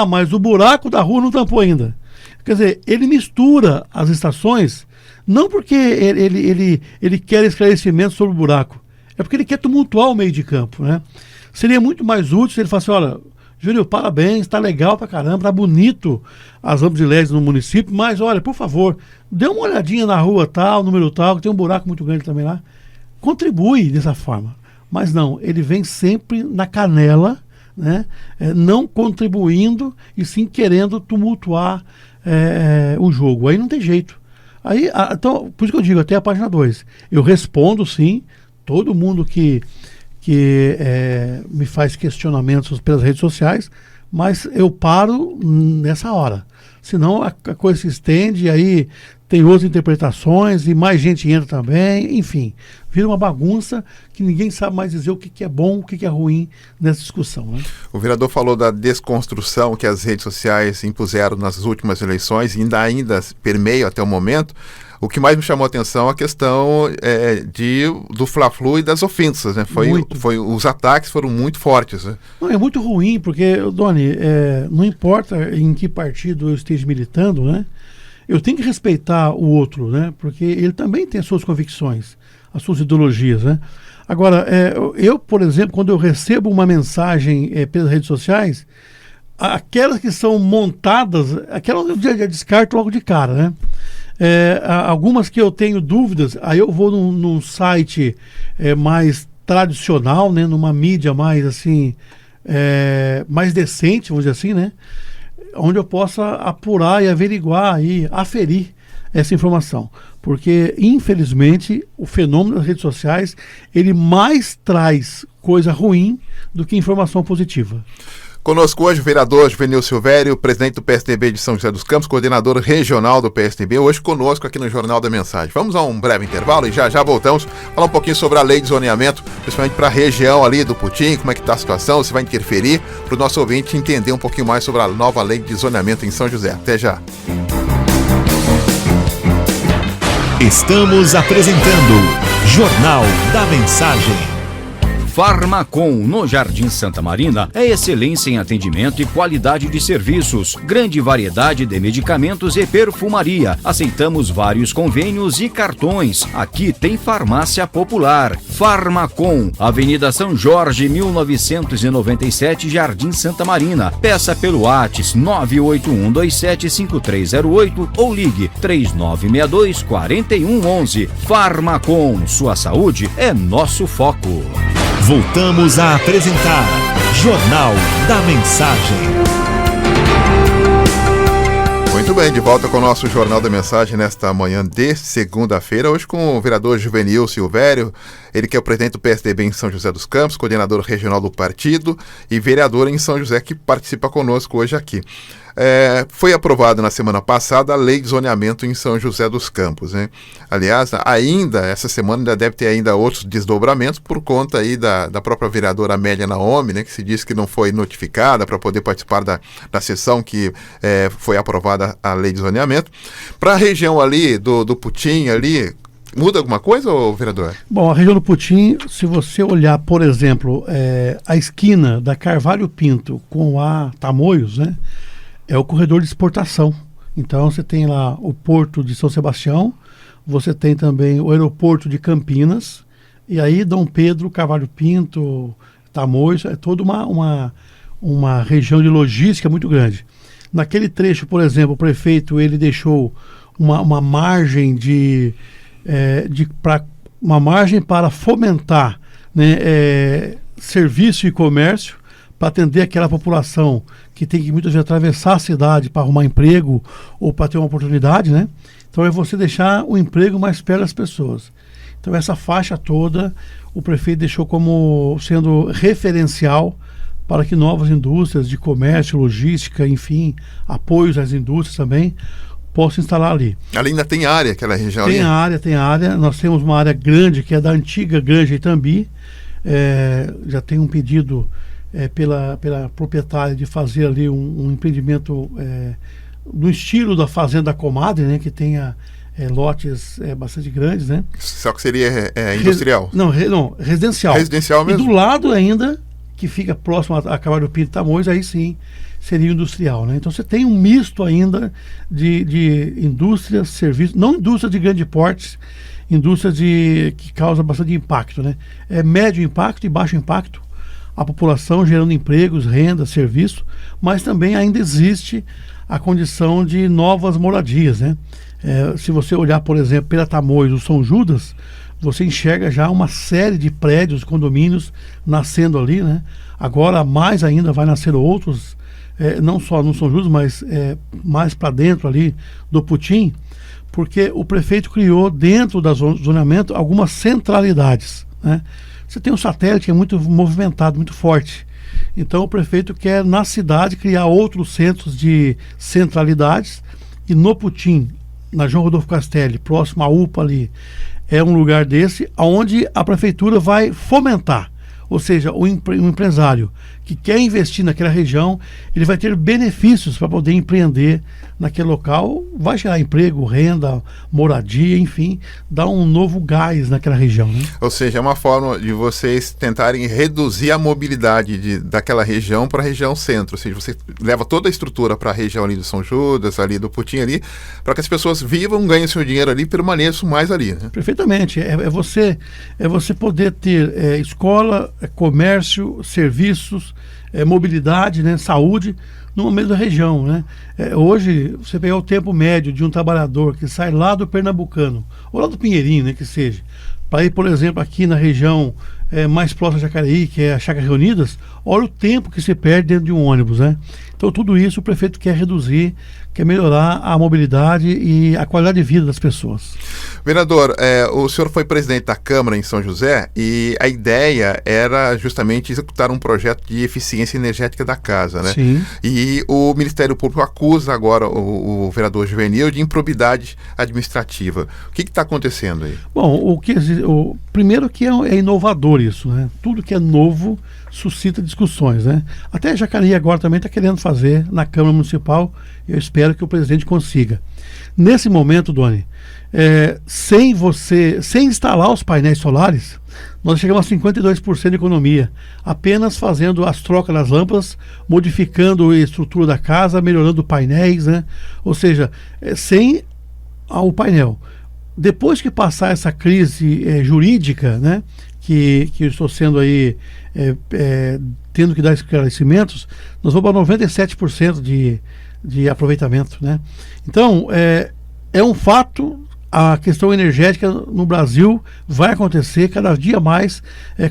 mas o buraco da rua não tampou ainda. Quer dizer, ele mistura as estações, não porque ele quer esclarecimento sobre o buraco, é porque ele quer tumultuar o meio de campo, né? Seria muito mais útil se ele falasse, olha, Júnior, parabéns, tá legal pra caramba, tá bonito as lâmpadas de LED no município, mas olha, por favor, dê uma olhadinha na rua tal, número tal, que tem um buraco muito grande também lá. Contribui dessa forma. Mas não, ele vem sempre na canela, né? Não contribuindo e sim querendo tumultuar o jogo. Aí não tem jeito. Aí, então, por isso que eu digo, até a página 2. Eu respondo sim, todo mundo que me faz questionamentos pelas redes sociais, mas eu paro nessa hora. Senão a coisa se estende, aí tem outras interpretações e mais gente entra também, enfim, vira uma bagunça que ninguém sabe mais dizer o que é bom, o que é ruim nessa discussão. Né? O vereador falou da desconstrução que as redes sociais impuseram nas últimas eleições e ainda permeia até o momento. O que mais me chamou a atenção é a questão do Fla-Flu e das ofensas, né? Os ataques foram muito fortes. Né? Não, é muito ruim, porque, Doni, não importa em que partido eu esteja militando, né? Eu tenho que respeitar o outro, né? Porque ele também tem as suas convicções, as suas ideologias, né? Agora, eu, por exemplo, quando eu recebo uma mensagem pelas redes sociais, aquelas que são montadas, aquelas eu já descarto logo de cara, né? Algumas que eu tenho dúvidas, aí eu vou num site mais tradicional, né? Numa mídia mais assim, mais decente, vamos dizer assim, né? Onde eu possa apurar e averiguar e aferir essa informação. Porque, infelizmente, o fenômeno das redes sociais, ele mais traz coisa ruim do que informação positiva. Conosco hoje o vereador Juvenil Silvério, presidente do PSDB de São José dos Campos, coordenador regional do PSDB, hoje conosco aqui no Jornal da Mensagem. Vamos a um breve intervalo e já voltamos a falar um pouquinho sobre a lei de zoneamento, principalmente para a região ali do Putim, como é que está a situação, se vai interferir, para o nosso ouvinte entender um pouquinho mais sobre a nova lei de zoneamento em São José. Até já. Estamos apresentando Jornal da Mensagem. Farmacon, no Jardim Santa Marina, é excelência em atendimento e qualidade de serviços. Grande variedade de medicamentos e perfumaria. Aceitamos vários convênios e cartões. Aqui tem farmácia popular. Farmacon, Avenida São Jorge, 1997, Jardim Santa Marina. Peça pelo WhatsApp 981275308 ou ligue 3962-4111. Farmacon, sua saúde é nosso foco. Voltamos a apresentar Jornal da Mensagem. Muito bem, de volta com o nosso Jornal da Mensagem nesta manhã de segunda-feira, hoje com o vereador Juvenil Silvério, ele que é o presidente do PSDB em São José dos Campos, coordenador regional do partido e vereador em São José, que participa conosco hoje aqui. Foi aprovada na semana passada a lei de zoneamento em São José dos Campos, né? Aliás, ainda essa semana ainda deve ter ainda outros desdobramentos por conta aí da própria vereadora Amélia Naomi, né? Que se diz que não foi notificada para poder participar da sessão que foi aprovada a lei de zoneamento. Para a região ali do Putim ali, muda alguma coisa, vereador? Bom, a região do Putim, se você olhar, por exemplo, a esquina da Carvalho Pinto com a Tamoios, né? É o corredor de exportação. Então você tem lá o Porto de São Sebastião, você tem também o aeroporto de Campinas, e aí Dom Pedro, Carvalho Pinto, Tamoios, é toda uma região de logística muito grande. Naquele trecho, por exemplo, o prefeito ele deixou uma margem uma margem para fomentar, né, serviço e comércio, para atender aquela população que tem que muitas vezes atravessar a cidade para arrumar emprego ou para ter uma oportunidade, né? Então é você deixar o emprego mais perto das pessoas. Então essa faixa toda o prefeito deixou como sendo referencial para que novas indústrias de comércio, logística, enfim, apoios às indústrias também, possam instalar ali. Ali ainda tem área, aquela região ali? Tem área. Nós temos uma área grande que é da antiga Granja Itambi. Já tem um pedido pela proprietária de fazer ali um empreendimento no estilo da Fazenda Comadre, né, que tenha lotes bastante grandes, né? Só que seria industrial? Não, residencial. Residencial mesmo? E do lado ainda, que fica próximo a Cavalho Pinto e Tamoios, aí sim seria industrial, né? Então você tem um misto ainda de indústrias, serviços, não indústria de grande porte, indústria que causa bastante impacto, né? Médio impacto e baixo impacto, a população gerando empregos, renda, serviço, mas também ainda existe a condição de novas moradias, né? Se você olhar, por exemplo, pela Tamoios ou São Judas, você enxerga já uma série de prédios, condomínios nascendo ali, né? Agora mais ainda vai nascer outros, não só no São Judas, mas mais para dentro ali do Putim, porque o prefeito criou dentro do zonamento algumas centralidades, né? Você tem um satélite que é muito movimentado, muito forte. Então o prefeito quer na cidade criar outros centros de centralidades, e no Putim, na João Rodolfo Castelli, próximo à UPA ali, é um lugar desse onde a prefeitura vai fomentar, ou seja, o empresário que quer investir naquela região, ele vai ter benefícios para poder empreender naquele local, vai gerar emprego, renda, moradia, enfim, dar um novo gás naquela região, né? Ou seja, é uma forma de vocês tentarem reduzir a mobilidade daquela região para a região centro, ou seja, você leva toda a estrutura para a região ali do São Judas, ali do Putim ali, para que as pessoas vivam, ganhem seu dinheiro ali e permaneçam mais ali, né? Perfeitamente, é você poder ter escola, comércio, serviços, mobilidade, né, saúde, numa mesma região, né? Hoje, você pegar o tempo médio de um trabalhador que sai lá do Pernambucano, ou lá do Pinheirinho, né, que seja, para ir, por exemplo, aqui na região mais próxima de Jacareí, que é a Chácaras Reunidas, olha o tempo que se perde dentro de um ônibus, né? Então tudo isso o prefeito quer reduzir, quer melhorar a mobilidade e a qualidade de vida das pessoas. Vereador, o senhor foi presidente da Câmara em São José e a ideia era justamente executar um projeto de eficiência energética da casa, né? Sim. E o Ministério Público acusa agora o vereador Juvenil de improbidade administrativa. O que está acontecendo aí? Bom, primeiro que é inovador isso, né? Tudo que é novo suscita discussões, né? Até Jacareí agora também está querendo fazer na Câmara Municipal. Eu espero que o presidente consiga. Nesse momento, Doni, sem instalar os painéis solares, nós chegamos a 52% de economia, apenas fazendo as trocas das lâmpadas, modificando a estrutura da casa, melhorando painéis, né? Ou seja, sem o painel. Depois que passar essa crise jurídica, né, que eu estou sendo aí tendo que dar esclarecimentos, nós vamos para 97% de aproveitamento, né? Então, é um fato, a questão energética no Brasil vai acontecer cada dia mais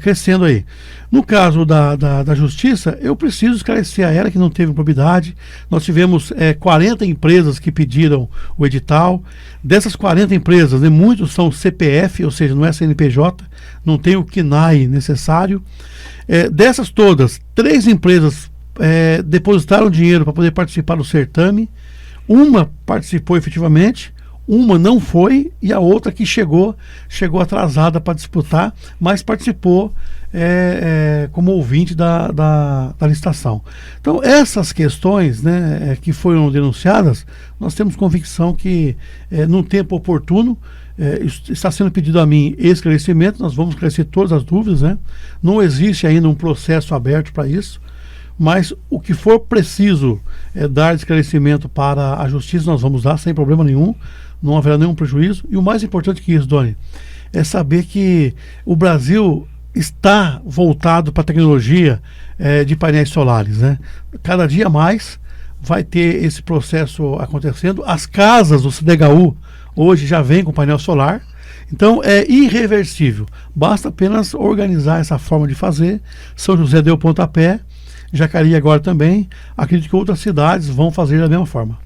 crescendo aí. No caso da Justiça, eu preciso esclarecer a ela que não teve improbidade. Nós tivemos 40 empresas que pediram o edital. Dessas 40 empresas, né, muitos são CPF, ou seja, não é CNPJ, não tem o KNAI necessário. Dessas todas, 3 empresas depositaram dinheiro para poder participar do certame. Uma participou efetivamente, uma não foi, e a outra que chegou atrasada para disputar, mas participou como ouvinte da licitação. Então, essas questões, né, que foram denunciadas, nós temos convicção que, num tempo oportuno, está sendo pedido a mim esclarecimento, nós vamos esclarecer todas as dúvidas, né? Não existe ainda um processo aberto para isso, mas o que for preciso dar esclarecimento para a Justiça, nós vamos dar sem problema nenhum, não haverá nenhum prejuízo. E o mais importante que isso, Doni, é saber que o Brasil está voltado para a tecnologia de painéis solares, né? Cada dia mais vai ter esse processo acontecendo. As casas do CDHU hoje já vêm com painel solar, então é irreversível, basta apenas organizar essa forma de fazer. São José deu o pontapé, Jacareí agora também. Acredito que outras cidades vão fazer da mesma forma.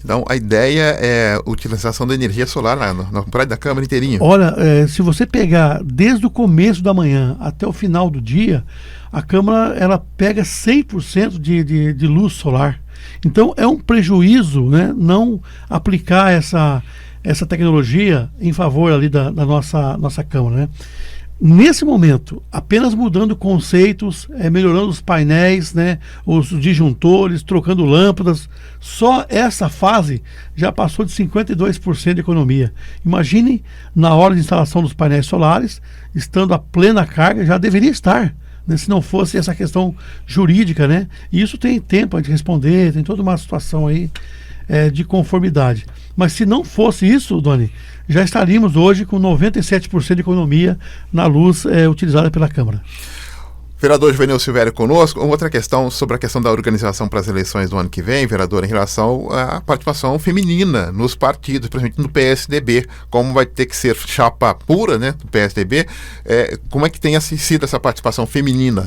Então, a ideia é a utilização da energia solar na Praia da Câmara inteirinha. Olha, se você pegar desde o começo da manhã até o final do dia, a Câmara ela pega 100% de luz solar. Então, é um prejuízo, né, não aplicar essa tecnologia em favor ali da nossa Câmara, né? Nesse momento, apenas mudando conceitos, melhorando os painéis, né, os disjuntores, trocando lâmpadas, só essa fase já passou de 52% de economia. Imagine na hora de instalação dos painéis solares, estando a plena carga, já deveria estar, né, se não fosse essa questão jurídica, né? E isso tem tempo de responder, tem toda uma situação aí de conformidade. Mas se não fosse isso, Doni, já estaríamos hoje com 97% de economia na luz utilizada pela Câmara. Vereador Juvenil Silvério conosco. Outra questão sobre a questão da organização para as eleições do ano que vem, vereador, em relação à participação feminina nos partidos, principalmente no PSDB, como vai ter que ser chapa pura, né, do PSDB, como é que tem sido essa participação feminina?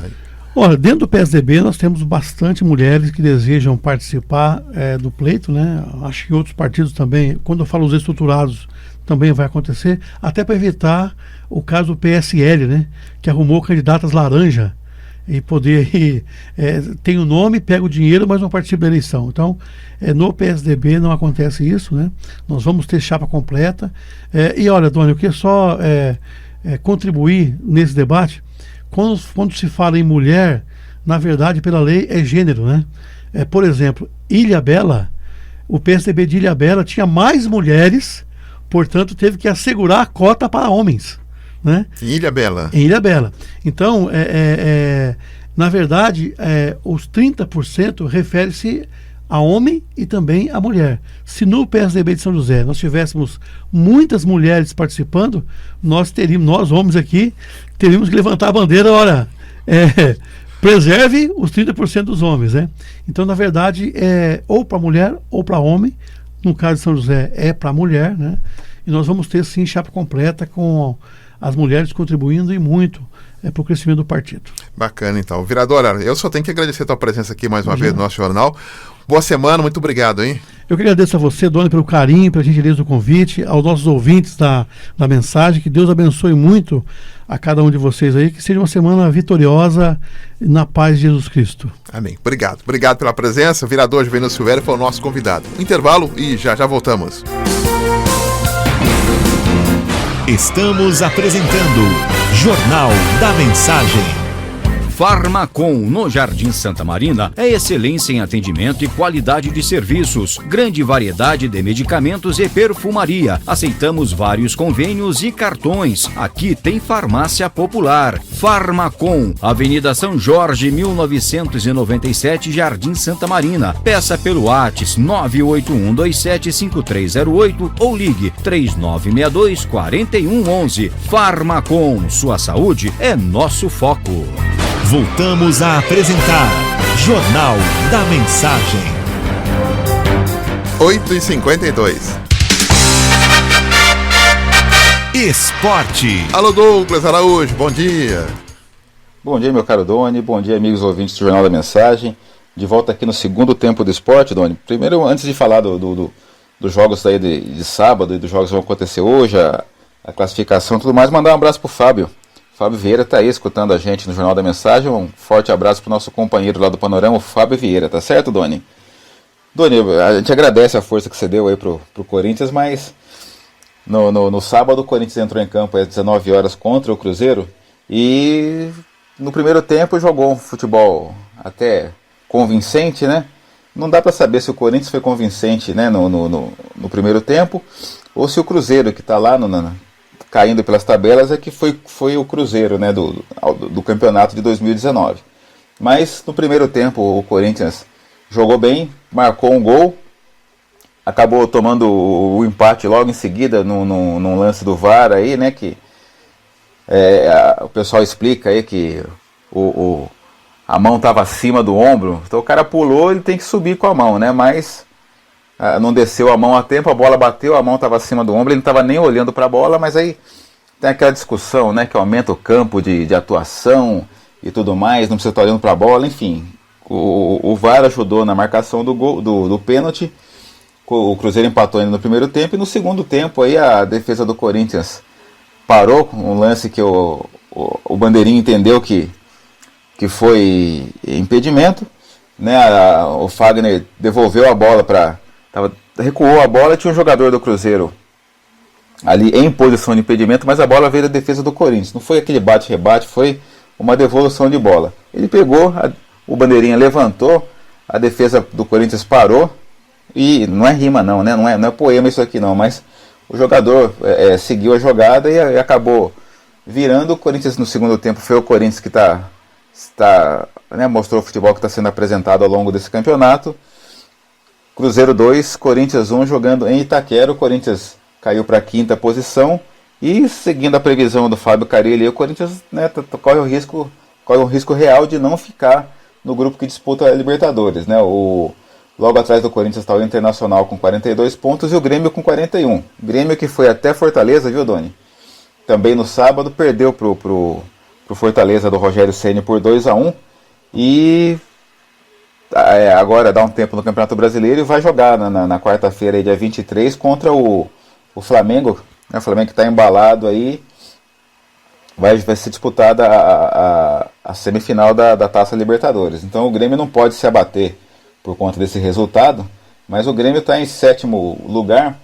Olha, dentro do PSDB nós temos bastante mulheres que desejam participar do pleito, né? Acho que outros partidos também, quando eu falo os estruturados, também vai acontecer, até para evitar o caso do PSL, né? Que arrumou candidatas laranja e poder tem o nome, pega o dinheiro, mas não participa da eleição. Então, no PSDB não acontece isso, né? Nós vamos ter chapa completa. E olha, Doni, eu queria só contribuir nesse debate. Quando se fala em mulher, na verdade, pela lei, é gênero, né? Por exemplo, Ilhabela, o PSDB de Ilhabela tinha mais mulheres, portanto, teve que assegurar a cota para homens, né? Em Ilhabela? Em Ilhabela. Então, na verdade, os 30% refere-se a homem e também a mulher. Se no PSDB de São José nós tivéssemos muitas mulheres participando, nós homens aqui, teríamos que levantar a bandeira, olha, preserve os 30% dos homens, né? Então, na verdade, ou para mulher ou para homem. No caso de São José, é para mulher, né? E nós vamos ter, sim, chapa completa com as mulheres contribuindo e muito para o crescimento do partido. Bacana, então. Vereadora, eu só tenho que agradecer a tua presença aqui mais uma vez no nosso jornal. Boa semana, muito obrigado, hein? Eu que agradeço a você, Doni, pelo carinho, pela gentileza do convite, aos nossos ouvintes da mensagem, que Deus abençoe muito a cada um de vocês aí, que seja uma semana vitoriosa na paz de Jesus Cristo. Amém. Obrigado. Obrigado pela presença. O vereador Juvenil Silvério foi o nosso convidado. Intervalo e já voltamos. Estamos apresentando Jornal da Mensagem. Farmacom, no Jardim Santa Marina, é excelência em atendimento e qualidade de serviços. Grande variedade de medicamentos e perfumaria. Aceitamos vários convênios e cartões. Aqui tem farmácia popular. Farmacom, Avenida São Jorge, 1997, Jardim Santa Marina. Peça pelo WhatsApp 981275308 ou ligue 3962-4111. Farmacom, sua saúde é nosso foco. Voltamos a apresentar Jornal da Mensagem. 8h52. Esporte. Alô, Douglas Araújo, bom dia. Bom dia, meu caro Doni. Bom dia, amigos ouvintes do Jornal da Mensagem. De volta aqui no segundo tempo do esporte, Doni. Primeiro, antes de falar dos jogos aí de sábado e dos jogos que vão acontecer hoje, a classificação e tudo mais, mandar um abraço pro Fábio. Fábio Vieira está aí escutando a gente no Jornal da Mensagem. Um forte abraço para o nosso companheiro lá do Panorama, o Fábio Vieira, tá certo, Doni? Doni, a gente agradece a força que você deu aí pro Corinthians, mas no sábado o Corinthians entrou em campo às 19 horas contra o Cruzeiro e no primeiro tempo jogou um futebol até convincente, né? Não dá para saber se o Corinthians foi convincente, né, no primeiro tempo ou se o Cruzeiro, que está lá caindo pelas tabelas, é que foi o Cruzeiro, né, do campeonato de 2019. Mas no primeiro tempo o Corinthians jogou bem, marcou um gol, acabou tomando o empate logo em seguida num lance do VAR aí, né, que o pessoal explica aí que a mão estava acima do ombro, então o cara pulou, ele tem que subir com a mão, né, mas não desceu a mão a tempo, a bola bateu, a mão estava acima do ombro, ele não estava nem olhando para a bola, mas aí tem aquela discussão, né, que aumenta o campo de atuação e tudo mais, não precisa estar olhando para a bola, enfim. o VAR ajudou na marcação do pênalti. O Cruzeiro empatou ainda no primeiro tempo, e no segundo tempo aí a defesa do Corinthians parou, um lance que o Bandeirinha entendeu que foi impedimento, né? O Fagner devolveu a bola recuou a bola, tinha um jogador do Cruzeiro ali em posição de impedimento, mas a bola veio da defesa do Corinthians. Não foi aquele bate-rebate, foi uma devolução de bola. Ele pegou, o Bandeirinha levantou, a defesa do Corinthians parou, e não é rima não, né? Não é poema isso aqui não, mas o jogador seguiu a jogada e acabou virando. O Corinthians no segundo tempo foi o Corinthians que mostrou o futebol que está sendo apresentado ao longo desse campeonato. Cruzeiro 2, Corinthians 1, jogando em Itaquera. O Corinthians caiu para a 5ª posição e, seguindo a previsão do Fábio Carilli, o Corinthians, né, corre o risco real de não ficar no grupo que disputa a Libertadores, né? Logo atrás do Corinthians está o Internacional com 42 pontos e o Grêmio com 41. Grêmio que foi até Fortaleza, viu, Doni? Também no sábado perdeu pro Fortaleza do Rogério Ceni por 2-1 e agora dá um tempo no Campeonato Brasileiro e vai jogar na quarta-feira, dia 23, contra o Flamengo, né? O Flamengo que está embalado aí, vai ser disputada a semifinal da Taça Libertadores. Então o Grêmio não pode se abater por conta desse resultado, mas o Grêmio está em 7º lugar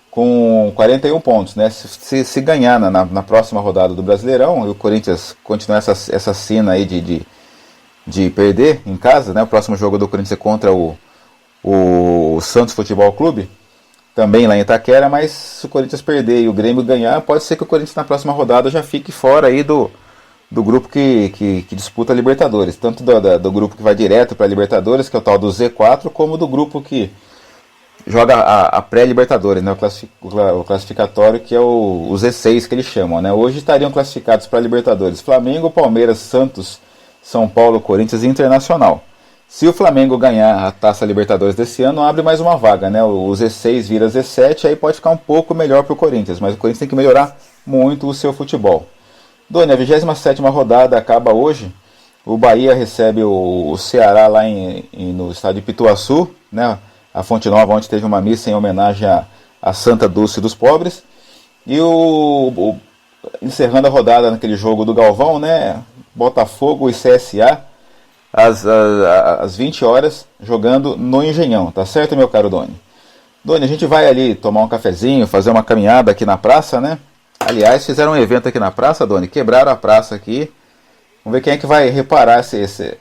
com 41 pontos, né? Se ganhar na próxima rodada do Brasileirão e o Corinthians continuar essa cena aí de perder em casa, né? O próximo jogo do Corinthians é contra o Santos Futebol Clube, também lá em Itaquera, mas se o Corinthians perder e o Grêmio ganhar, pode ser que o Corinthians na próxima rodada já fique fora aí do grupo que disputa a Libertadores, tanto do grupo que vai direto para a Libertadores, que é o tal do Z4, como do grupo que joga a pré-Libertadores, né? O classificatório, que é o Z6 que eles chamam, né? Hoje estariam classificados para a Libertadores Flamengo, Palmeiras, Santos, São Paulo, Corinthians e Internacional. Se o Flamengo ganhar a Taça Libertadores desse ano, abre mais uma vaga, né? O Z6 vira Z7, aí pode ficar um pouco melhor para o Corinthians, mas o Corinthians tem que melhorar muito o seu futebol. Doni, a 27ª rodada acaba hoje. O Bahia recebe o Ceará lá no estádio Pituaçu, né? A Fonte Nova, onde teve uma missa em homenagem a Santa Dulce dos Pobres. E encerrando a rodada naquele jogo do Galvão, né? Botafogo e CSA, às 20 horas, jogando no Engenhão. Tá certo, meu caro Doni? Doni, a gente vai ali tomar um cafezinho, fazer uma caminhada aqui na praça, né? Aliás, fizeram um evento aqui na praça, Doni, quebraram a praça aqui. Vamos ver quem é que vai reparar esse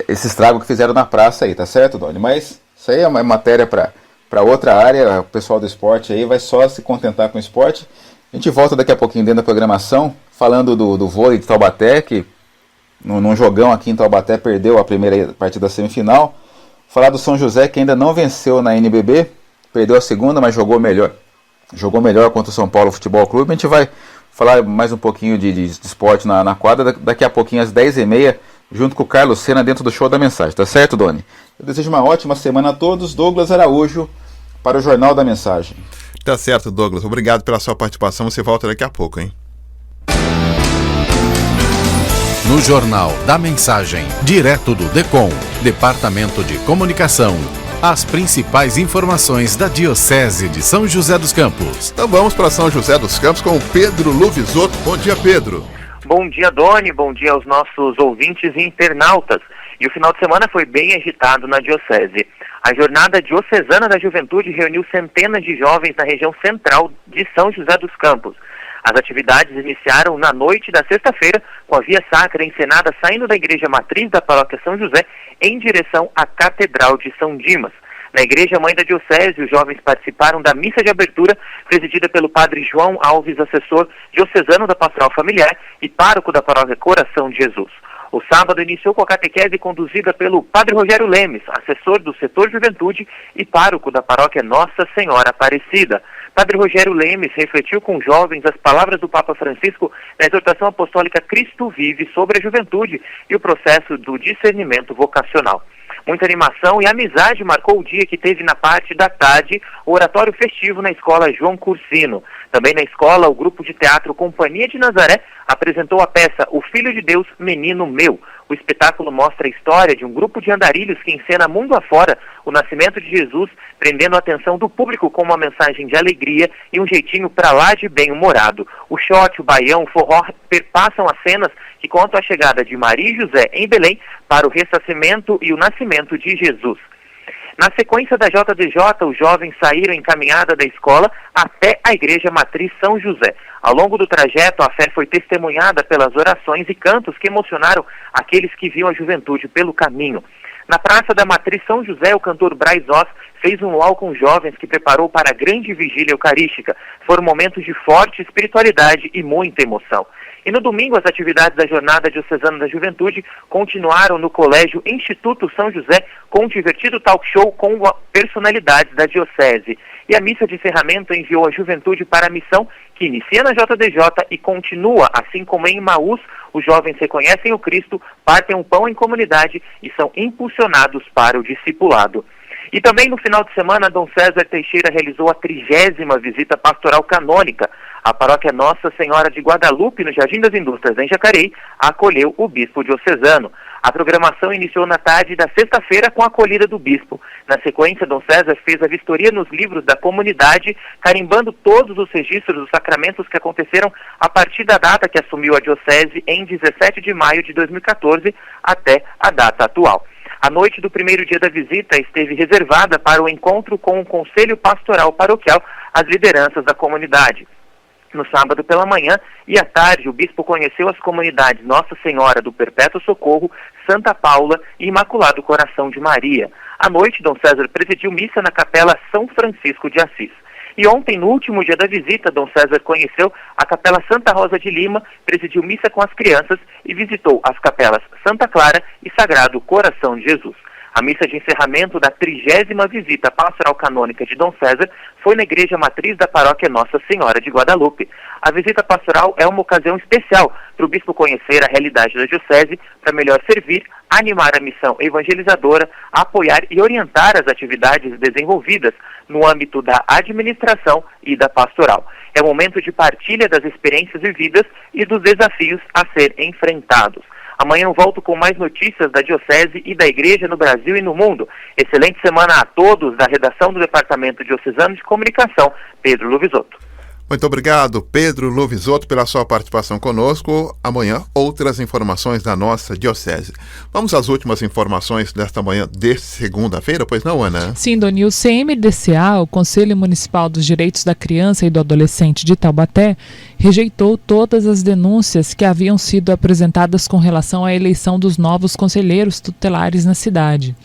estrago que fizeram na praça aí, tá certo, Doni? Mas isso aí é uma matéria para outra área, o pessoal do esporte aí vai só se contentar com o esporte. A gente volta daqui a pouquinho dentro da programação, falando do vôlei de Taubaté, que num jogão aqui em Taubaté perdeu a primeira partida da semifinal. Falar do São José, que ainda não venceu na NBB, perdeu a segunda, mas jogou melhor contra o São Paulo Futebol Clube. A gente vai falar mais um pouquinho de esporte na quadra, daqui a pouquinho às 10h30, junto com o Carlos Sena, dentro do Show da Mensagem, tá certo, Doni? Eu desejo uma ótima semana a todos. Douglas Araújo, para o Jornal da Mensagem. Tá certo, Douglas. Obrigado pela sua participação. Você volta daqui a pouco, hein? No Jornal da Mensagem, direto do DECOM, Departamento de Comunicação. As principais informações da Diocese de São José dos Campos. Então vamos para São José dos Campos com o Pedro Luvisoto. Bom dia, Pedro. Bom dia, Doni. Bom dia aos nossos ouvintes e internautas. E o final de semana foi bem agitado na Diocese. A Jornada Diocesana da Juventude reuniu centenas de jovens na região central de São José dos Campos. As atividades iniciaram na noite da sexta-feira, com a via sacra encenada saindo da igreja matriz da paróquia São José em direção à Catedral de São Dimas. Na igreja mãe da Diocese, os jovens participaram da missa de abertura, presidida pelo padre João Alves, assessor diocesano da Pastoral Familiar e pároco da paróquia Coração de Jesus. O sábado iniciou com a catequese conduzida pelo padre Rogério Lemes, assessor do setor Juventude e pároco da paróquia Nossa Senhora Aparecida. Padre Rogério Lemes refletiu com jovens as palavras do Papa Francisco na exortação apostólica Cristo Vive sobre a juventude e o processo do discernimento vocacional. Muita animação e amizade marcou o dia que teve na parte da tarde o oratório festivo na escola João Cursino. Também na escola, o grupo de teatro Companhia de Nazaré apresentou a peça O Filho de Deus, Menino Meu. O espetáculo mostra a história de um grupo de andarilhos que encena mundo afora o nascimento de Jesus, prendendo a atenção do público com uma mensagem de alegria e um jeitinho pra lá de bem-humorado. O shot, o baião, o forró perpassam as cenas que contam a chegada de Maria e José em Belém para o ressarcimento e o nascimento de Jesus. Na sequência da JDJ, os jovens saíram em caminhada da escola até a Igreja Matriz São José. Ao longo do trajeto, a fé foi testemunhada pelas orações e cantos que emocionaram aqueles que viam a juventude pelo caminho. Na Praça da Matriz São José, o cantor Braz Oz fez um luau com jovens que preparou para a grande vigília eucarística. Foram momentos de forte espiritualidade e muita emoção. E no domingo, as atividades da Jornada Diocesana da Juventude continuaram no Colégio Instituto São José com um divertido talk show com personalidades da Diocese. E a missa de encerramento enviou a juventude para a missão que inicia na JDJ e continua, assim como em Emaús, os jovens reconhecem o Cristo, partem um pão em comunidade e são impulsionados para o discipulado. E também no final de semana, Dom César Teixeira realizou a 30ª visita pastoral canônica. A paróquia Nossa Senhora de Guadalupe, no Jardim das Indústrias, em Jacareí, acolheu o bispo diocesano. A programação iniciou na tarde da sexta-feira com a acolhida do bispo. Na sequência, Dom César fez a vistoria nos livros da comunidade, carimbando todos os registros dos sacramentos que aconteceram a partir da data que assumiu a diocese em 17 de maio de 2014 até a data atual. A noite do primeiro dia da visita esteve reservada para o encontro com o Conselho Pastoral Paroquial, as lideranças da comunidade. No sábado pela manhã e à tarde, o bispo conheceu as comunidades Nossa Senhora do Perpétuo Socorro, Santa Paula e Imaculado Coração de Maria. À noite, Dom César presidiu missa na Capela São Francisco de Assis. E ontem, no último dia da visita, Dom César conheceu a Capela Santa Rosa de Lima, presidiu missa com as crianças e visitou as capelas Santa Clara e Sagrado Coração de Jesus. A missa de encerramento da 30ª visita pastoral canônica de Dom César foi na Igreja Matriz da Paróquia Nossa Senhora de Guadalupe. A visita pastoral é uma ocasião especial para o bispo conhecer a realidade da diocese, para melhor servir, animar a missão evangelizadora, apoiar e orientar as atividades desenvolvidas no âmbito da administração e da pastoral. É momento de partilha das experiências vividas e dos desafios a ser enfrentados. Amanhã eu volto com mais notícias da Diocese e da Igreja no Brasil e no mundo. Excelente semana a todos da redação do Departamento Diocesano de Comunicação, Pedro Luvisotto. Muito obrigado, Pedro Luvisotto, pela sua participação conosco. Amanhã, outras informações da nossa Diocese. Vamos às últimas informações desta manhã de segunda-feira, pois não, Ana? Sim, Doni, o CMDCA, o Conselho Municipal dos Direitos da Criança e do Adolescente de Taubaté, rejeitou todas as denúncias que haviam sido apresentadas com relação à eleição dos novos conselheiros tutelares na cidade.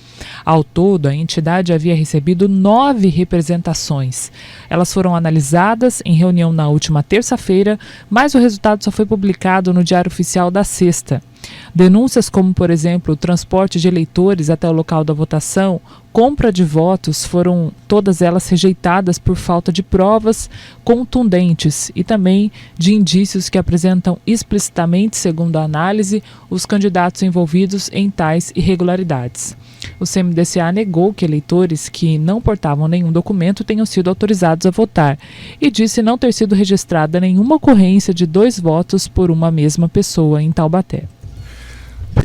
Ao todo, a entidade havia recebido 9 representações. Elas foram analisadas em reunião na última terça-feira, mas o resultado só foi publicado no Diário Oficial da sexta. Denúncias como, por exemplo, o transporte de eleitores até o local da votação, compra de votos, foram todas elas rejeitadas por falta de provas contundentes e também de indícios que apresentam explicitamente, segundo a análise, os candidatos envolvidos em tais irregularidades. O CMDCA negou que eleitores que não portavam nenhum documento tenham sido autorizados a votar e disse não ter sido registrada nenhuma ocorrência de 2 votos por uma mesma pessoa em Taubaté.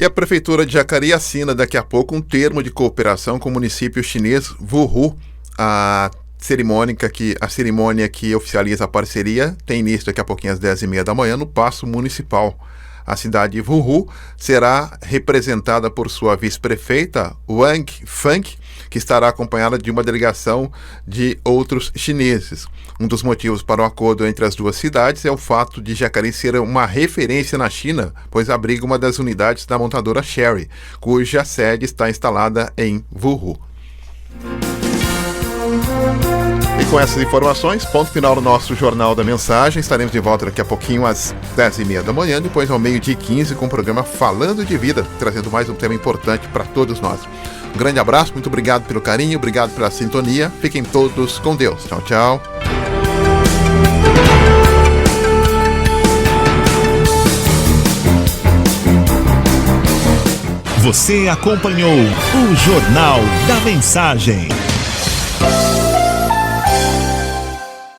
E a Prefeitura de Jacareí assina daqui a pouco um termo de cooperação com o município chinês Wuhu. A cerimônia que oficializa a parceria tem início daqui a pouquinho às 10h30 da manhã no Paço Municipal. A cidade de Wuhu será representada por sua vice-prefeita, Wang Feng, que estará acompanhada de uma delegação de outros chineses. Um dos motivos para o acordo entre as duas cidades é o fato de Jacareí ser uma referência na China, pois abriga uma das unidades da montadora Chery, cuja sede está instalada em Wuhu. E com essas informações, ponto final no nosso Jornal da Mensagem. Estaremos de volta daqui a pouquinho às 10h30 da manhã, depois ao 12h15 com o programa Falando de Vida, trazendo mais um tema importante para todos nós. Um grande abraço, muito obrigado pelo carinho, obrigado pela sintonia. Fiquem todos com Deus. Tchau, tchau. Você acompanhou o Jornal da Mensagem.